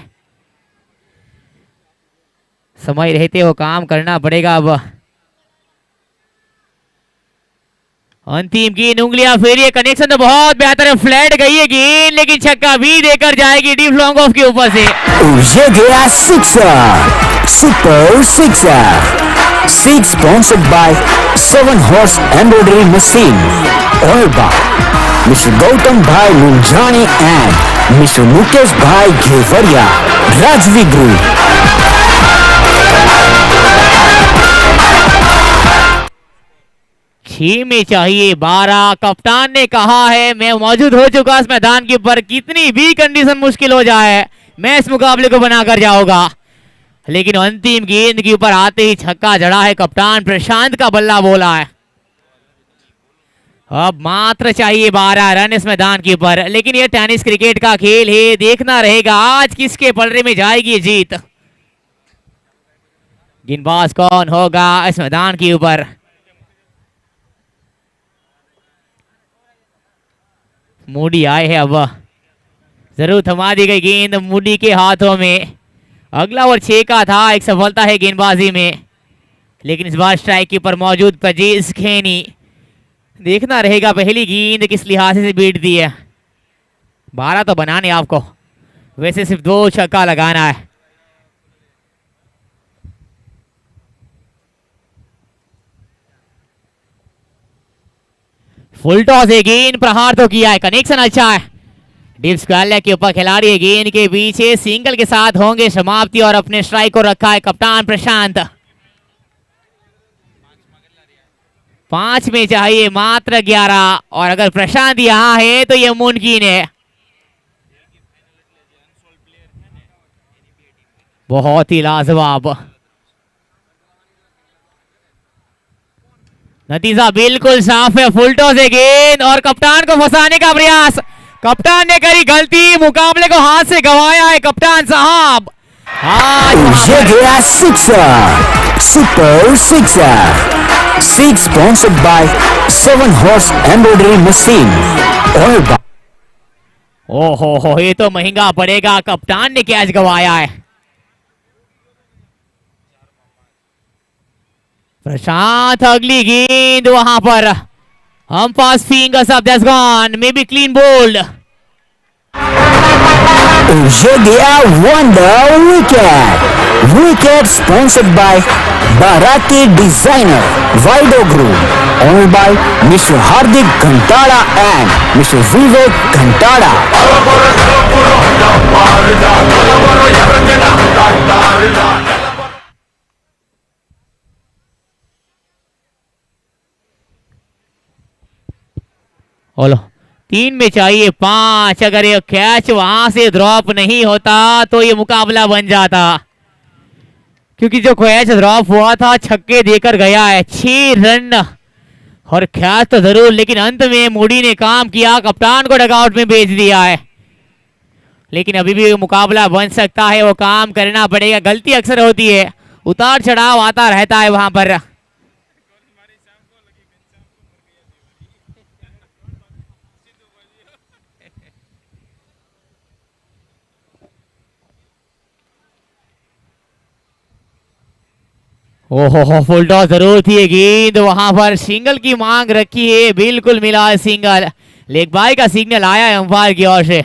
समय रहते वो काम करना पड़ेगा। अब अंतिम गेंद, उंगलियां फेरिए, कनेक्शन तो बहुत बेहतर है, फ्लैट गई है गेंद लेकिन छक्का भी देकर जाएगी डीप लॉन्ग ऑफ के ऊपर से। ये गया sixer, super sixer. Six sponsored by 7 Horse Embroidery Machine, owned by Mr. Gautam Bhai Lunjani and Mr. Mukesh Bhai Ghevaria, Rajvi Group. छह में चाहिए 12। कप्तान ने कहा है मैं मौजूद हो चुका इस मैदान के ऊपर, कितनी भी कंडीशन मुश्किल हो जाए मैं इस मुकाबले को बनाकर जाऊंगा। लेकिन अंतिम गेंद के ऊपर आते ही छक्का जड़ा है। कप्तान प्रशांत का बल्ला बोला है। अब मात्र चाहिए 12 रन इस मैदान के ऊपर, लेकिन यह टेनिस क्रिकेट का खेल है, देखना रहेगा आज किसके पलड़े में जाएगी जीत। गेंदबाज कौन होगा इस मैदान के ऊपर? मूडी आए हैं, अब जरूर थमा दी गई गेंद मूडी के हाथों में। अगला ओवर 6 का था, एक सफलता है गेंदबाजी में, लेकिन इस बार स्ट्राइक के ऊपर मौजूद प्रजेश खेनी। देखना रहेगा पहली गेंद किस लिहाज से बीटती है। 12 तो बनाने आपको, वैसे सिर्फ 2 छक्का लगाना है। फुल टॉस है, गेंद प्रहार तो किया है, कनेक्शन अच्छा है। डीप स्क्वायर लेग के ऊपर खिलाड़ी है, गेंद के पीछे सिंगल के साथ होंगे समाप्ति और अपने स्ट्राइक को रखा है कप्तान प्रशांत। 5 में चाहिए मात्र 11, और अगर प्रशांत यहां है तो यह मुमकिन है। बहुत ही लाजवाब नतीजा, बिल्कुल साफ है। फुल टॉस है गेंद और कप्तान को फंसाने का प्रयास। कप्तान ने करी गलती, मुकाबले को हाथ से गंवाया है कप्तान साहब। ये गया sixer, super sixer. 6 sponsored by 7 Horse Embroidery Machine, owned by ओहो, ये तो महंगा पड़ेगा। कप्तान ने कैच गंवाया है। प्रशांत, अगली गेंद वहां पर Umpires fingers up, that's gone. Maybe clean bowled. ये गया wonder wicket. Wicket sponsored by Bharati Designer Vido Group, owned by Mr. Hardik Ghantala and Mr. Vivek Ghantala. बोलो 3 में चाहिए 5। अगर ये कैच वहां से ड्रॉप नहीं होता तो ये मुकाबला बन जाता, क्योंकि जो कैच ड्रॉप हुआ था छक्के देकर गया है। 6 रन और कैच तो जरूर, लेकिन अंत में मूडी ने काम किया, कप्तान को डगआउट में भेज दिया है। लेकिन अभी भी मुकाबला बन सकता है, वो काम करना पड़ेगा। गलती अक्सर होती है, उतार चढ़ाव आता रहता है वहां पर। ओहो, फुल टॉस जरूर थी, गेंद वहां पर सिंगल की मांग रखी है, बिल्कुल मिला है सिंगल। लेग बाय का सिग्नल आया है अंपायर की ओर से।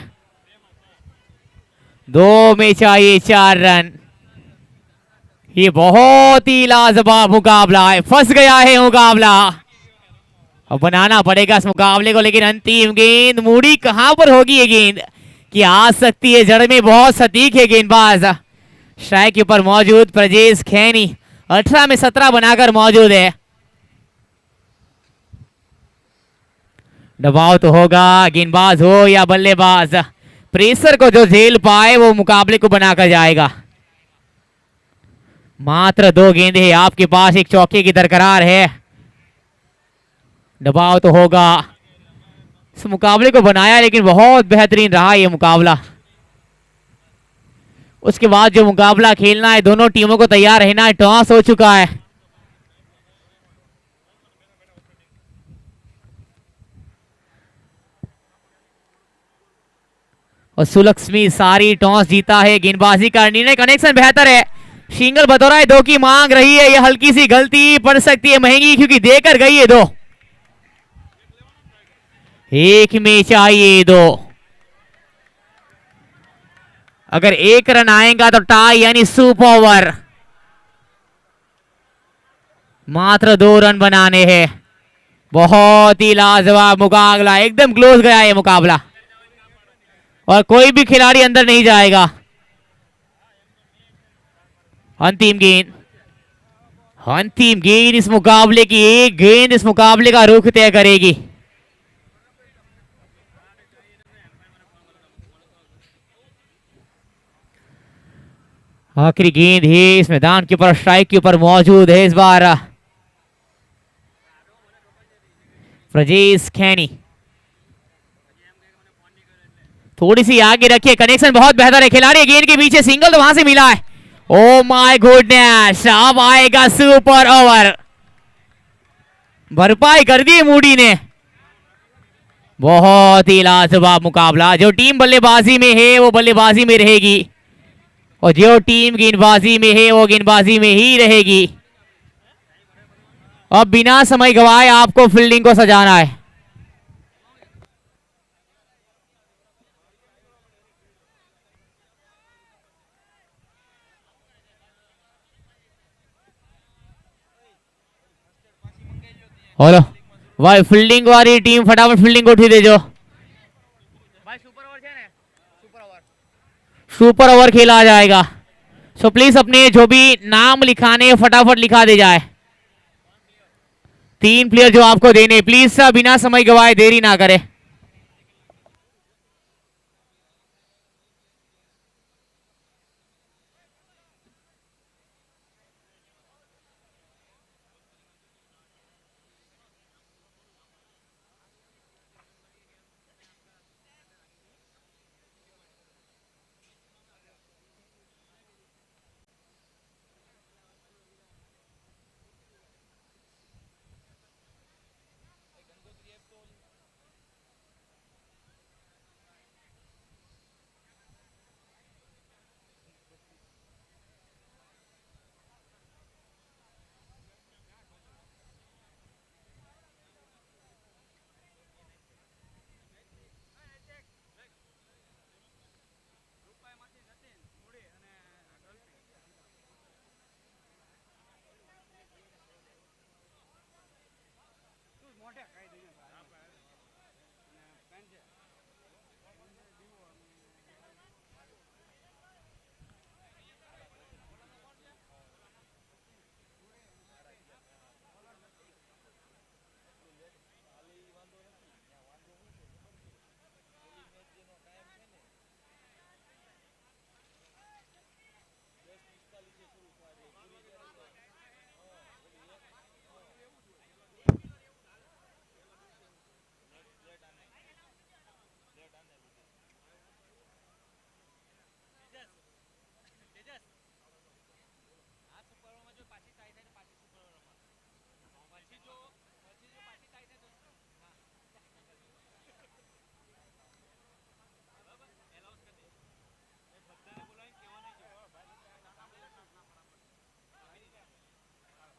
2 में चाहिए 4 रन। ये बहुत ही लाजवाब मुकाबला है, फंस गया है मुकाबला। अब बनाना पड़ेगा इस मुकाबले को, लेकिन अंतिम गेंद मूडी कहां पर होगी ये गेंद? कि आ सकती है। जड़ में बहुत सटीक है गेंदबाज। स्ट्राइक के ऊपर मौजूद प्रजेश खैनी 18 में 17 बनाकर मौजूद है। दबाव तो होगा, गेंदबाज हो या बल्लेबाज, प्रेशर को जो झेल पाए वो मुकाबले को बनाकर जाएगा। मात्र 2 गेंदे हैं आपके पास, एक चौके की दरकरार है। दबाव तो होगा, इस मुकाबले को बनाया लेकिन बहुत बेहतरीन रहा ये मुकाबला। उसके बाद जो मुकाबला खेलना है, दोनों टीमों को तैयार रहना है। टॉस हो चुका है। और सुलक्ष्मी सारी टॉस जीता है। गेंदबाजी का निर्णय, कनेक्शन बेहतर है। सिंगल बतौरा 2 की मांग रही है। यह हल्की सी गलती पड़ सकती है महंगी, क्योंकि देकर गई है 2। 1 में चाहिए 2। अगर 1 रन आएगा तो टाई यानी सुपर ओवर। मात्र 2 रन बनाने हैं। बहुत ही लाजवाब मुकाबला, एकदम क्लोज गया ये मुकाबला और कोई भी खिलाड़ी अंदर नहीं जाएगा। अंतिम गेंद, अंतिम गेंद इस मुकाबले की। एक गेंद इस मुकाबले का रुख तय करेगी। आखिरी गेंद है इस मैदान के ऊपर, स्ट्राइक के ऊपर मौजूद है इस बार प्रजेश खैनी। थोड़ी सी आगे रखिए, कनेक्शन बहुत बेहतर है। खिलाड़ी गेंद के पीछे, सिंगल तो वहां से मिला है। ओ माय गुडनेस, अब आएगा सुपर ओवर। भरपाई कर दी मूडी ने। बहुत ही लाजवाब मुकाबला। जो टीम बल्लेबाजी में है वो बल्लेबाजी में रहेगी और जो टीम गेंदबाजी में है वो गेंदबाजी में ही रहेगी। अब बिना समय गवाए आपको फील्डिंग को सजाना है। हेलो भाई, फील्डिंग वाली टीम फटाफट फील्डिंग को उठी दे जो। भाई सुपर ओवर છે ને सुपर ओवर सुपर ओवर खेला जाएगा। सो प्लीज अपने जो भी नाम लिखाने फटाफट लिखा दे जाए। 3 प्लेयर जो आपको देने, प्लीज बिना समय गवाए देरी ना करें।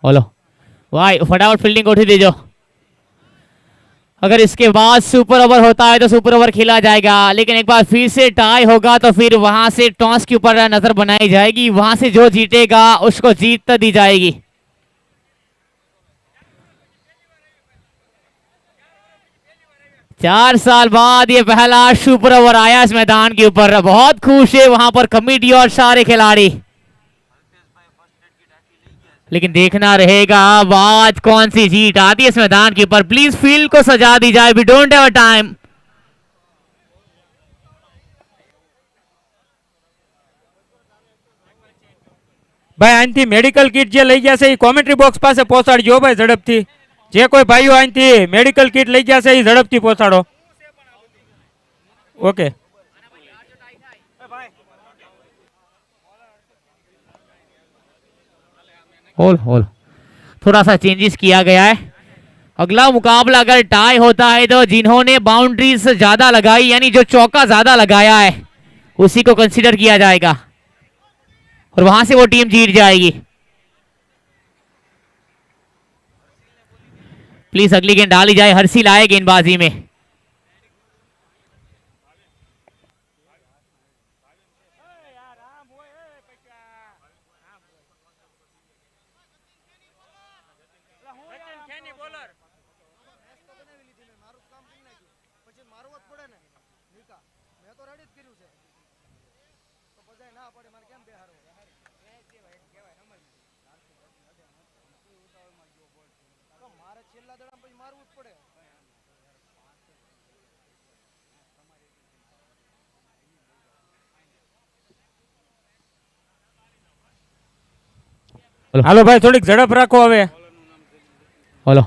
हेलो भाई, फटाफट फील्डिंग को उठी दे जो। अगर इसके बाद सुपर ओवर होता है तो सुपर ओवर खेला जाएगा, लेकिन एक बार फिर से टाई होगा तो फिर वहां से टॉस के ऊपर नजर बनाई जाएगी। वहां से जो जीतेगा उसको जीत दी जाएगी। 4 साल बाद ये पहला सुपर ओवर आया इस मैदान के ऊपर। बहुत खुश है वहां पर कमेटी और सारे खिलाड़ी, लेकिन देखना रहेगा अब आज कौन सी जीत आती है इस मैदान के ऊपर। प्लीज फील्ड को सजा दी जाए, वी डोंट हैव टाइम। ભાઈ અહીંથી મેડિકલ કિટ જે લઈ ગયા છે એ કોમેન્ટ્રી બોક્સ પાસે પહોંચાડજો ભાઈ ઝડપથી। જે કોઈ ભાઈઓ અહીંથી મેડિકલ કિટ લઈ ગયા છે એ ઝડપથી પહોંચાડો। ઓકે होल थोड़ा सा चेंजेस किया गया है। अगला मुकाबला अगर टाई होता है तो जिन्होंने बाउंड्रीज ज्यादा लगाई यानी जो चौका ज्यादा लगाया है उसी को कंसीडर किया जाएगा और वहां से वो टीम जीत जाएगी। प्लीज अगली गेंद डाली जाए, हर्षिल आए गेंदबाजी में। હાલો ભાઈ થોડીક ઝડપ રાખો હવે। बोलो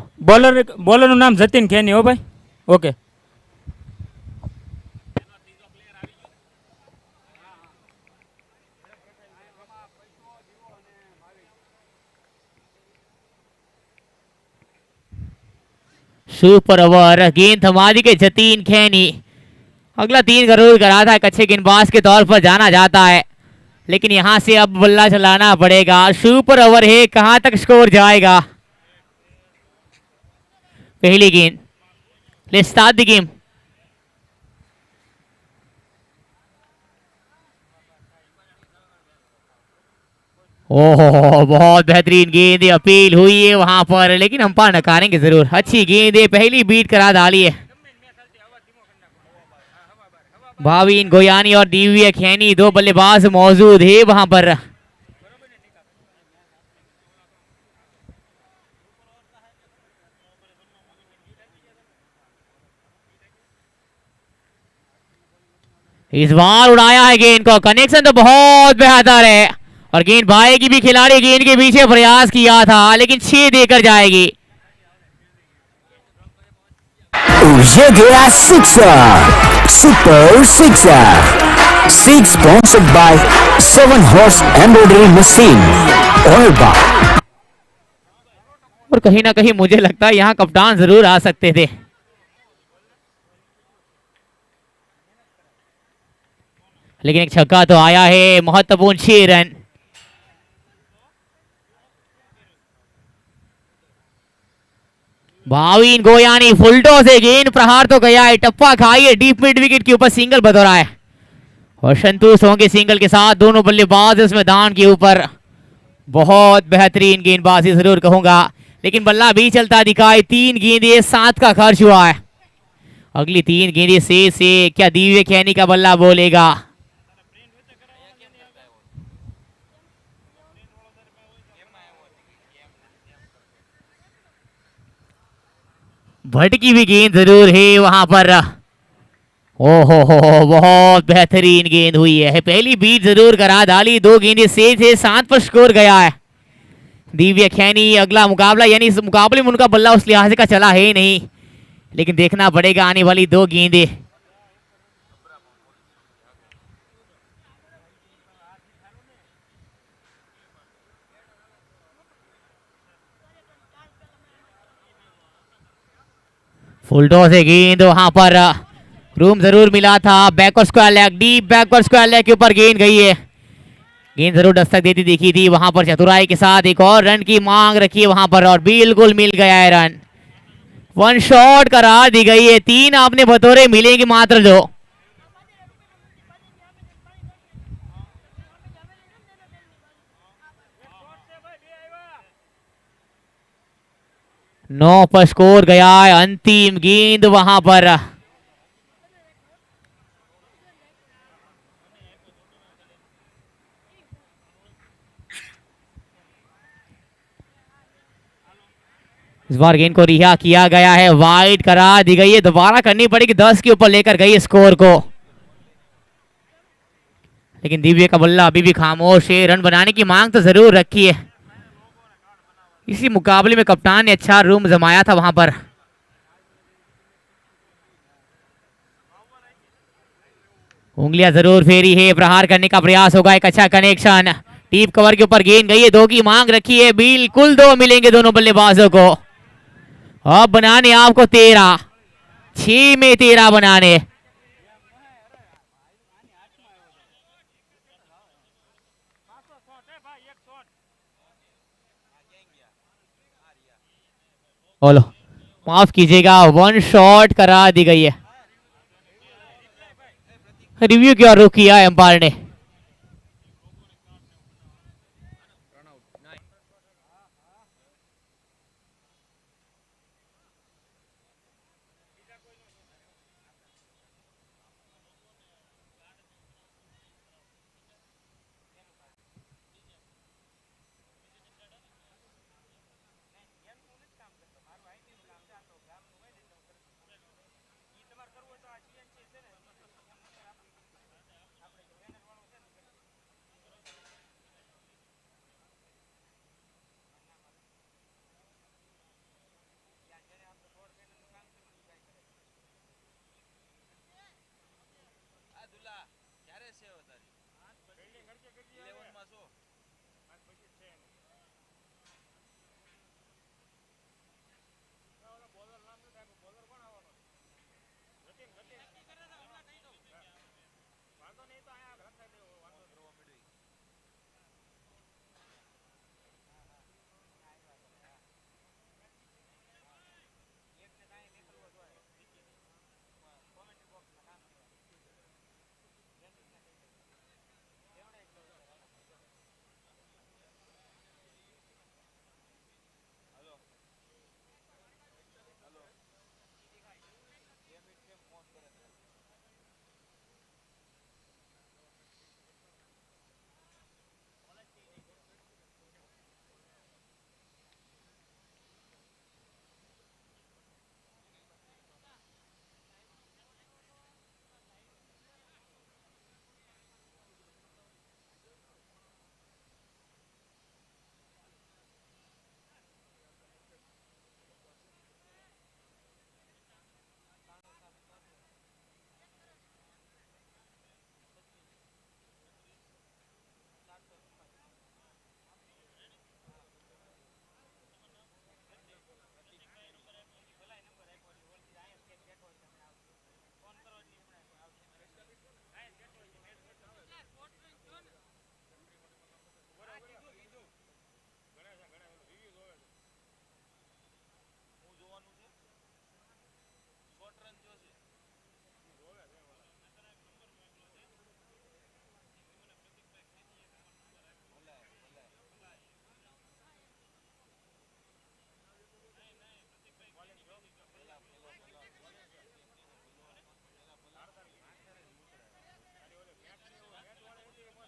બોલરનું નામ જતીન ખેની હો ભાઈ। ઓકે सुपर ओवर, गेंद थमा दी के जतीन खैनी। अगला 3 करोड़ करा था, एक अच्छे गेंदबाज के तौर पर जाना जाता है, लेकिन यहां से अब बल्ला चलाना पड़ेगा। सुपर ओवर है, कहां तक स्कोर जाएगा। पहली गेंद, लेट्स स्टार्ट द गेम। ओहो बहुत बेहतरीन गेंद, अपील हुई है वहां पर, लेकिन अंपायर नकारेंगे जरूर। अच्छी गेंद है, पहली बीट करा डाली है। भावीन गोयानी और दिव्य खैनी 2 बल्लेबाज मौजूद है वहां पर। इस बार उड़ाया है गेंद को, कनेक्शन तो बहुत बेहतर है और गेंद भाएगी भी। खिलाड़ी गेंद के पीछे प्रयास किया था, लेकिन 6 देकर जाएगी। ये गया sixer, super sixer. 6 sponsored by 7 horse embroidery machine, owned by। और कहीं ना कहीं मुझे लगता है यहाँ कप्तान जरूर आ सकते थे। लेकिन एक छक्का तो आया है, महत्वपूर्ण 6 रन। भावीन गोयानी फुलटो से गेंद प्रहार तो गया है, टप्पा खाई है डीप मिड विकेट के ऊपर, सिंगल बतौरा है और संतोष होंगे सिंगल के साथ। दोनों बल्लेबाज इस मैदान के ऊपर बहुत बेहतरीन गेंदबाजी जरूर कहूंगा, लेकिन बल्ला भी चलता दिखाई। 3 गेंदें 7 का खर्च हुआ है। अगली 3 गेंदें से क्या दिव्य खैनी का बल्ला बोलेगा। भटकी हुई गेंद जरूर है वहां पर। ओहो हो बहुत बेहतरीन गेंद हुई है, पहली बीट जरूर करा डाली। 2 गेंदें से 7 पर स्कोर गया है दिव्य खैनी। अगला मुकाबला यानी इस मुकाबले में उनका बल्ला उस लिहाज का चला है नहीं, लेकिन देखना पड़ेगा आने वाली 2 गेंदें। फुलटो से गेंद वहां पर रूम जरूर मिला था। Backward square leg, deep backward square leg के ऊपर गेंद गई है। गेंद जरूर दस्तक देती दिखी थी वहां पर। चतुराई के साथ एक और रन की मांग रखी है वहां पर और बिल्कुल मिल गया है रन। 1 शॉट करार दी गई है। 3 आपने बतौरे मिलेंगे मात्र 2। नौ पर स्कोर गया है। अंतिम गेंद वहां पर इस बार गेंद को रिहा किया गया है, वाइड करा दी गई है, दोबारा करनी पड़ेगी, 10 के ऊपर लेकर गई है स्कोर को। लेकिन दिव्य का बल्ला अभी भी खामोश है, रन बनाने की मांग तो जरूर रखी है। इसी मुकाबले में कप्तान ने अच्छा रूम जमाया था वहां पर। उंगलियां जरूर फेरी है, प्रहार करने का प्रयास होगा, एक अच्छा कनेक्शन, डीप कवर के ऊपर गेंद गई है, 2 की मांग रखी है, बिल्कुल 2 मिलेंगे दोनों बल्लेबाजों को। अब बनाने आपको 13, 6 में 13 बनाने। बोलो माफ कीजिएगा, 1 शॉट करा दी गई है। रिव्यू क्या रुक किया एम्पायर ने।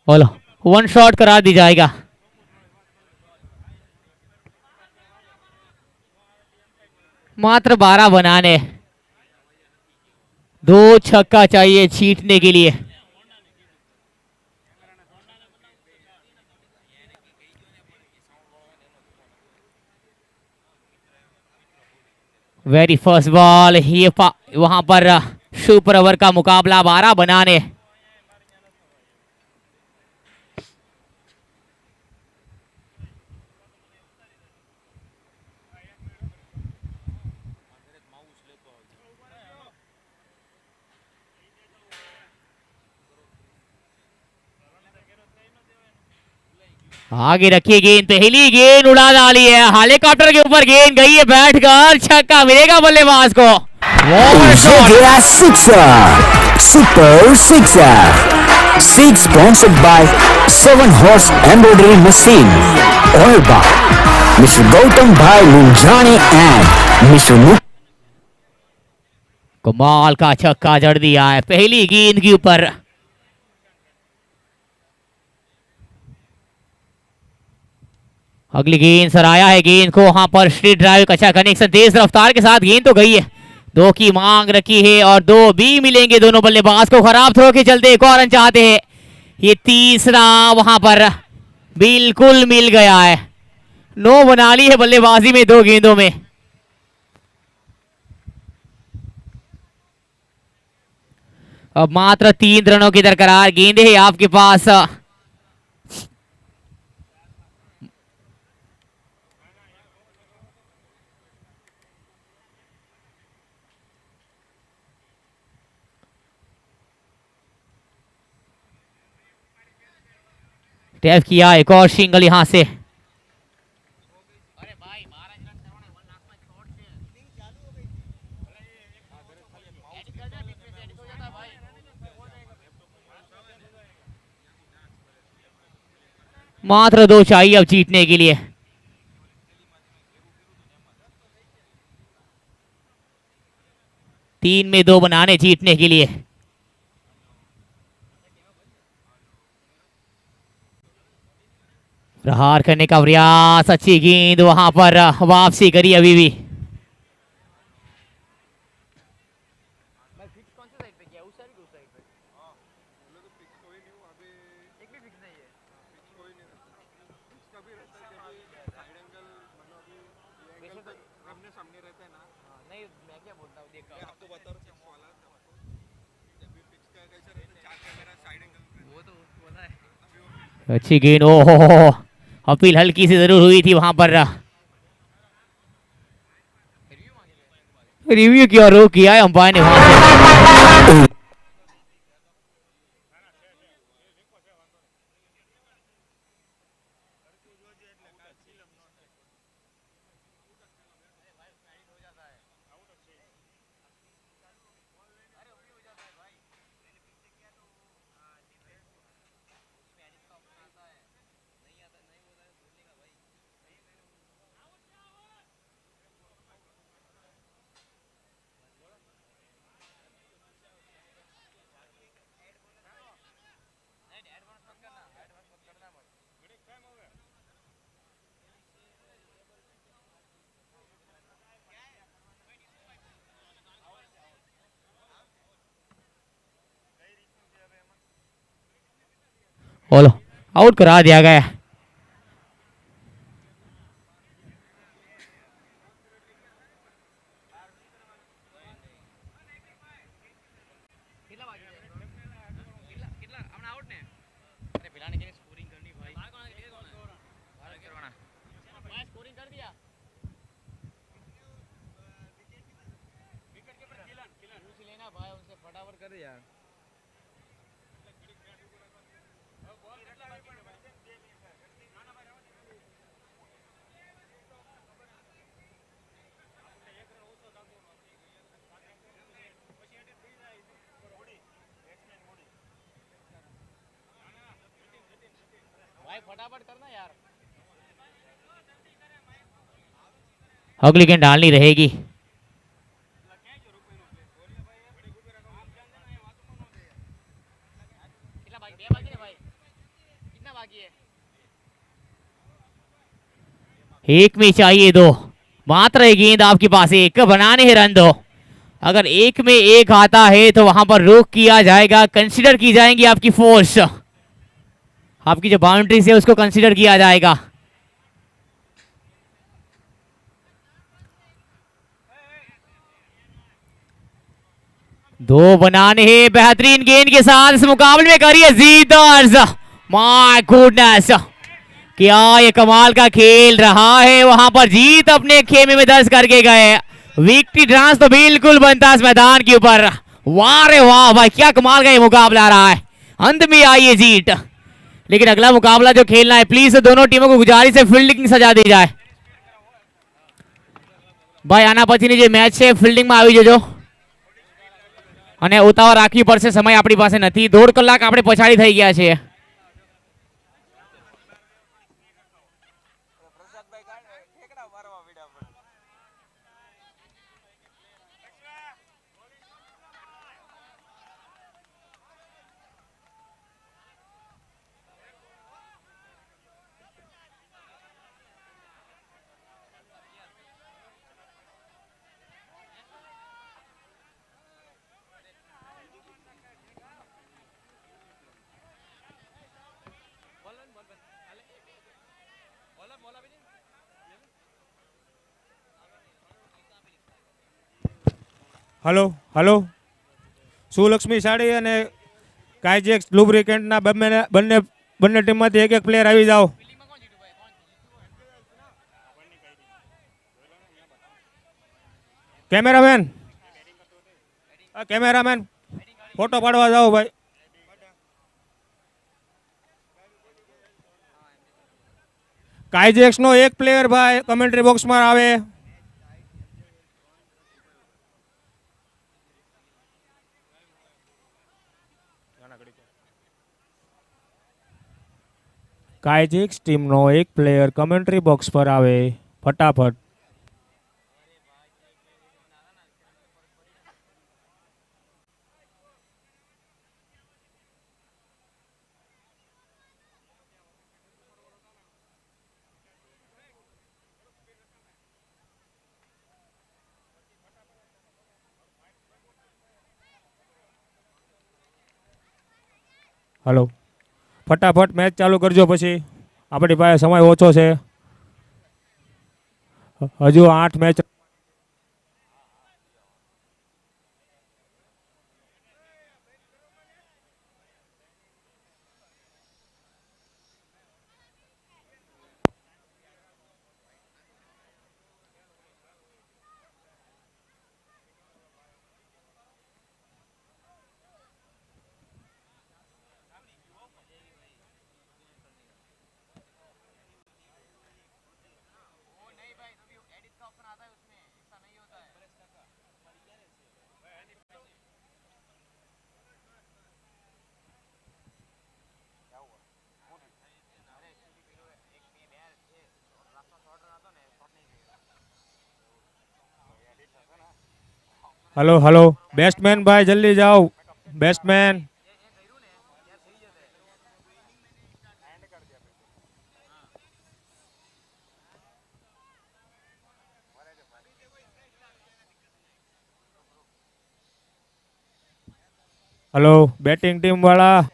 बोलो 1 शॉट करा दी जाएगा। मात्र 12 बनाने, 2 छक्का चाहिए छीटने के लिए। वेरी फर्स्ट बॉल, ये वहां पर सुपर ओवर का मुकाबला, 12 बनाने। आगे रखिए गेंद, पहली गेंद उड़ा डाली है, हेलीकॉप्टर के ऊपर गेंद गई है, बैठकर छक्का मिलेगा बल्लेबाज को। ये गया sixer, super sixer. 6 sponsored by 7 horse embroidery machine, owned by Mr. Gautam Bhai Lunjani and Mr. कमाल का छक्का जड़ दिया है पहली गेंद के ऊपर। अगली गेंद सराया है, गेंद को वहां पर स्ट्रेट ड्राइव, अच्छा कनेक्शन, तेज रफ्तार के साथ गेंद तो गई है। 2 की मांग रखी है और 2 भी मिलेंगे दोनों बल्लेबाज को। खराब थ्रो के चलते एक और रन चाहते हैं। ये तीसरा वहां पर बिल्कुल मिल गया है। 9 बना ली है बल्लेबाजी में 2 गेंदों में। अब मात्र 3 रनों की दरकरार गेंद है आपके पास। टैप किया, एक और सिंगल यहां से। मात्र 2 चाहिए अब जीतने के लिए। तीन में 2 बनाने जीतने के लिए। प्रहार करने का प्रयास, अच्छी गेंद वहां पर वापसी करी अभी भी। भाई फिक्स कौन सी साइड पे किया, उस साइड की उस साइड पे? हां बोले तो फिक्स कोई नहीं हूं अभी, एक भी फिक्स नहीं है, फिक्स कोई नहीं रहता, फिक्स कभी रहता है जब ये साइड एंगल मतलब अभी ये एंगल तो अपने सामने रहता है ना। हां नहीं मैं क्या बोलता हूं, देख मैं आपको बता रहा हूं फिक्स वाला जब भी फिक्स का कैसा रहता है, चार कैमरा साइड एंगल वो तो बोला है अभी। अच्छी गेंद, ओहो अपील हल्की सी जरूर हुई थी वहां पर। रिव्यू किया, रोक किया है अंपायर ने वहां से। बोलो, आउट करा दिया गया। कितना बाकी है? कितना अपना आउट ने? अरे पिलाने के लिए स्कोरिंग करनी भाई। बाहर कौन है? भारत करवाना। भाई स्कोरिंग कर दिया। विकेट कीपर किलन पूछ लेना भाई उनसे, फटाफट कर यार। भाई फटाफट करना यार। अगली गेंद डालनी रहेगी। कितना बाकी? 2 बाकी है भाई। कितना बाकी है? एक में चाहिए 2, मात्र एक गेंद आपके पास, एक बनाने हैं रन 2। अगर एक में एक आता है तो वहां पर रोक किया जाएगा, कंसीडर की जाएंगी आपकी फोर्स, आपकी जो बाउंड्रीज है उसको कंसीडर किया जाएगा। दो बनाने हैं, बेहतरीन गेंद के साथ इस मुकाबले में करिए जीत दर्ज। माय गॉडनेस, क्या ये कमाल का खेल रहा है। वहां पर जीत अपने खेमे में दर्ज करके गए। विक्ट्री डांस तो बिल्कुल बनता है इस मैदान के ऊपर। वाह रे वाह भाई, क्या कमाल का ये मुकाबला रहा है। अंत में आई ये जीत, लेकिन अगला मुकाबला जो खेलना है, प्लीज दोनों टीमों को गुजारिश है फील्डिंग सजा दी जाए। भाई आना पछીની જે મેચ છે ફિલ્ડિંગમાં આવી જજો અને ઉતાવળ રાખવી પડશે, સમય આપણી પાસે નથી, 1.5 કલાક આપણે પછાડી થઈ ગયા છે। હલો હલો સુલક્ષ્મી સાડી અને કાઇજેક્સ લુબ્રિકેન્ટના બંને બંને બંને ટીમમાંથી એક એક પ્લેયર આવી જાઓ. કેમેરામેન કેમેરામેન ફોટો પાડવા જાઓ ભાઈ. કાઇજેક્સ નો એક પ્લેયર ભાઈ કમેન્ટ્રી બોક્સમાં આવે. કાઇજેક્સ ટીમનો એક પ્લેયર કમેન્ટ્રી બોક્સ પર આવે ફટાફટ. હલો ફટાફટ મેચ ચાલુ કરજો પછી આપણી પાસે સમય ઓછો છે. હજુ 8 મેચ. હલો હલો બેસ્ટમેન ભાઈ જલ્દી જાઓ બેસ્ટમેન. હલો બેટિંગ ટીમ વાળા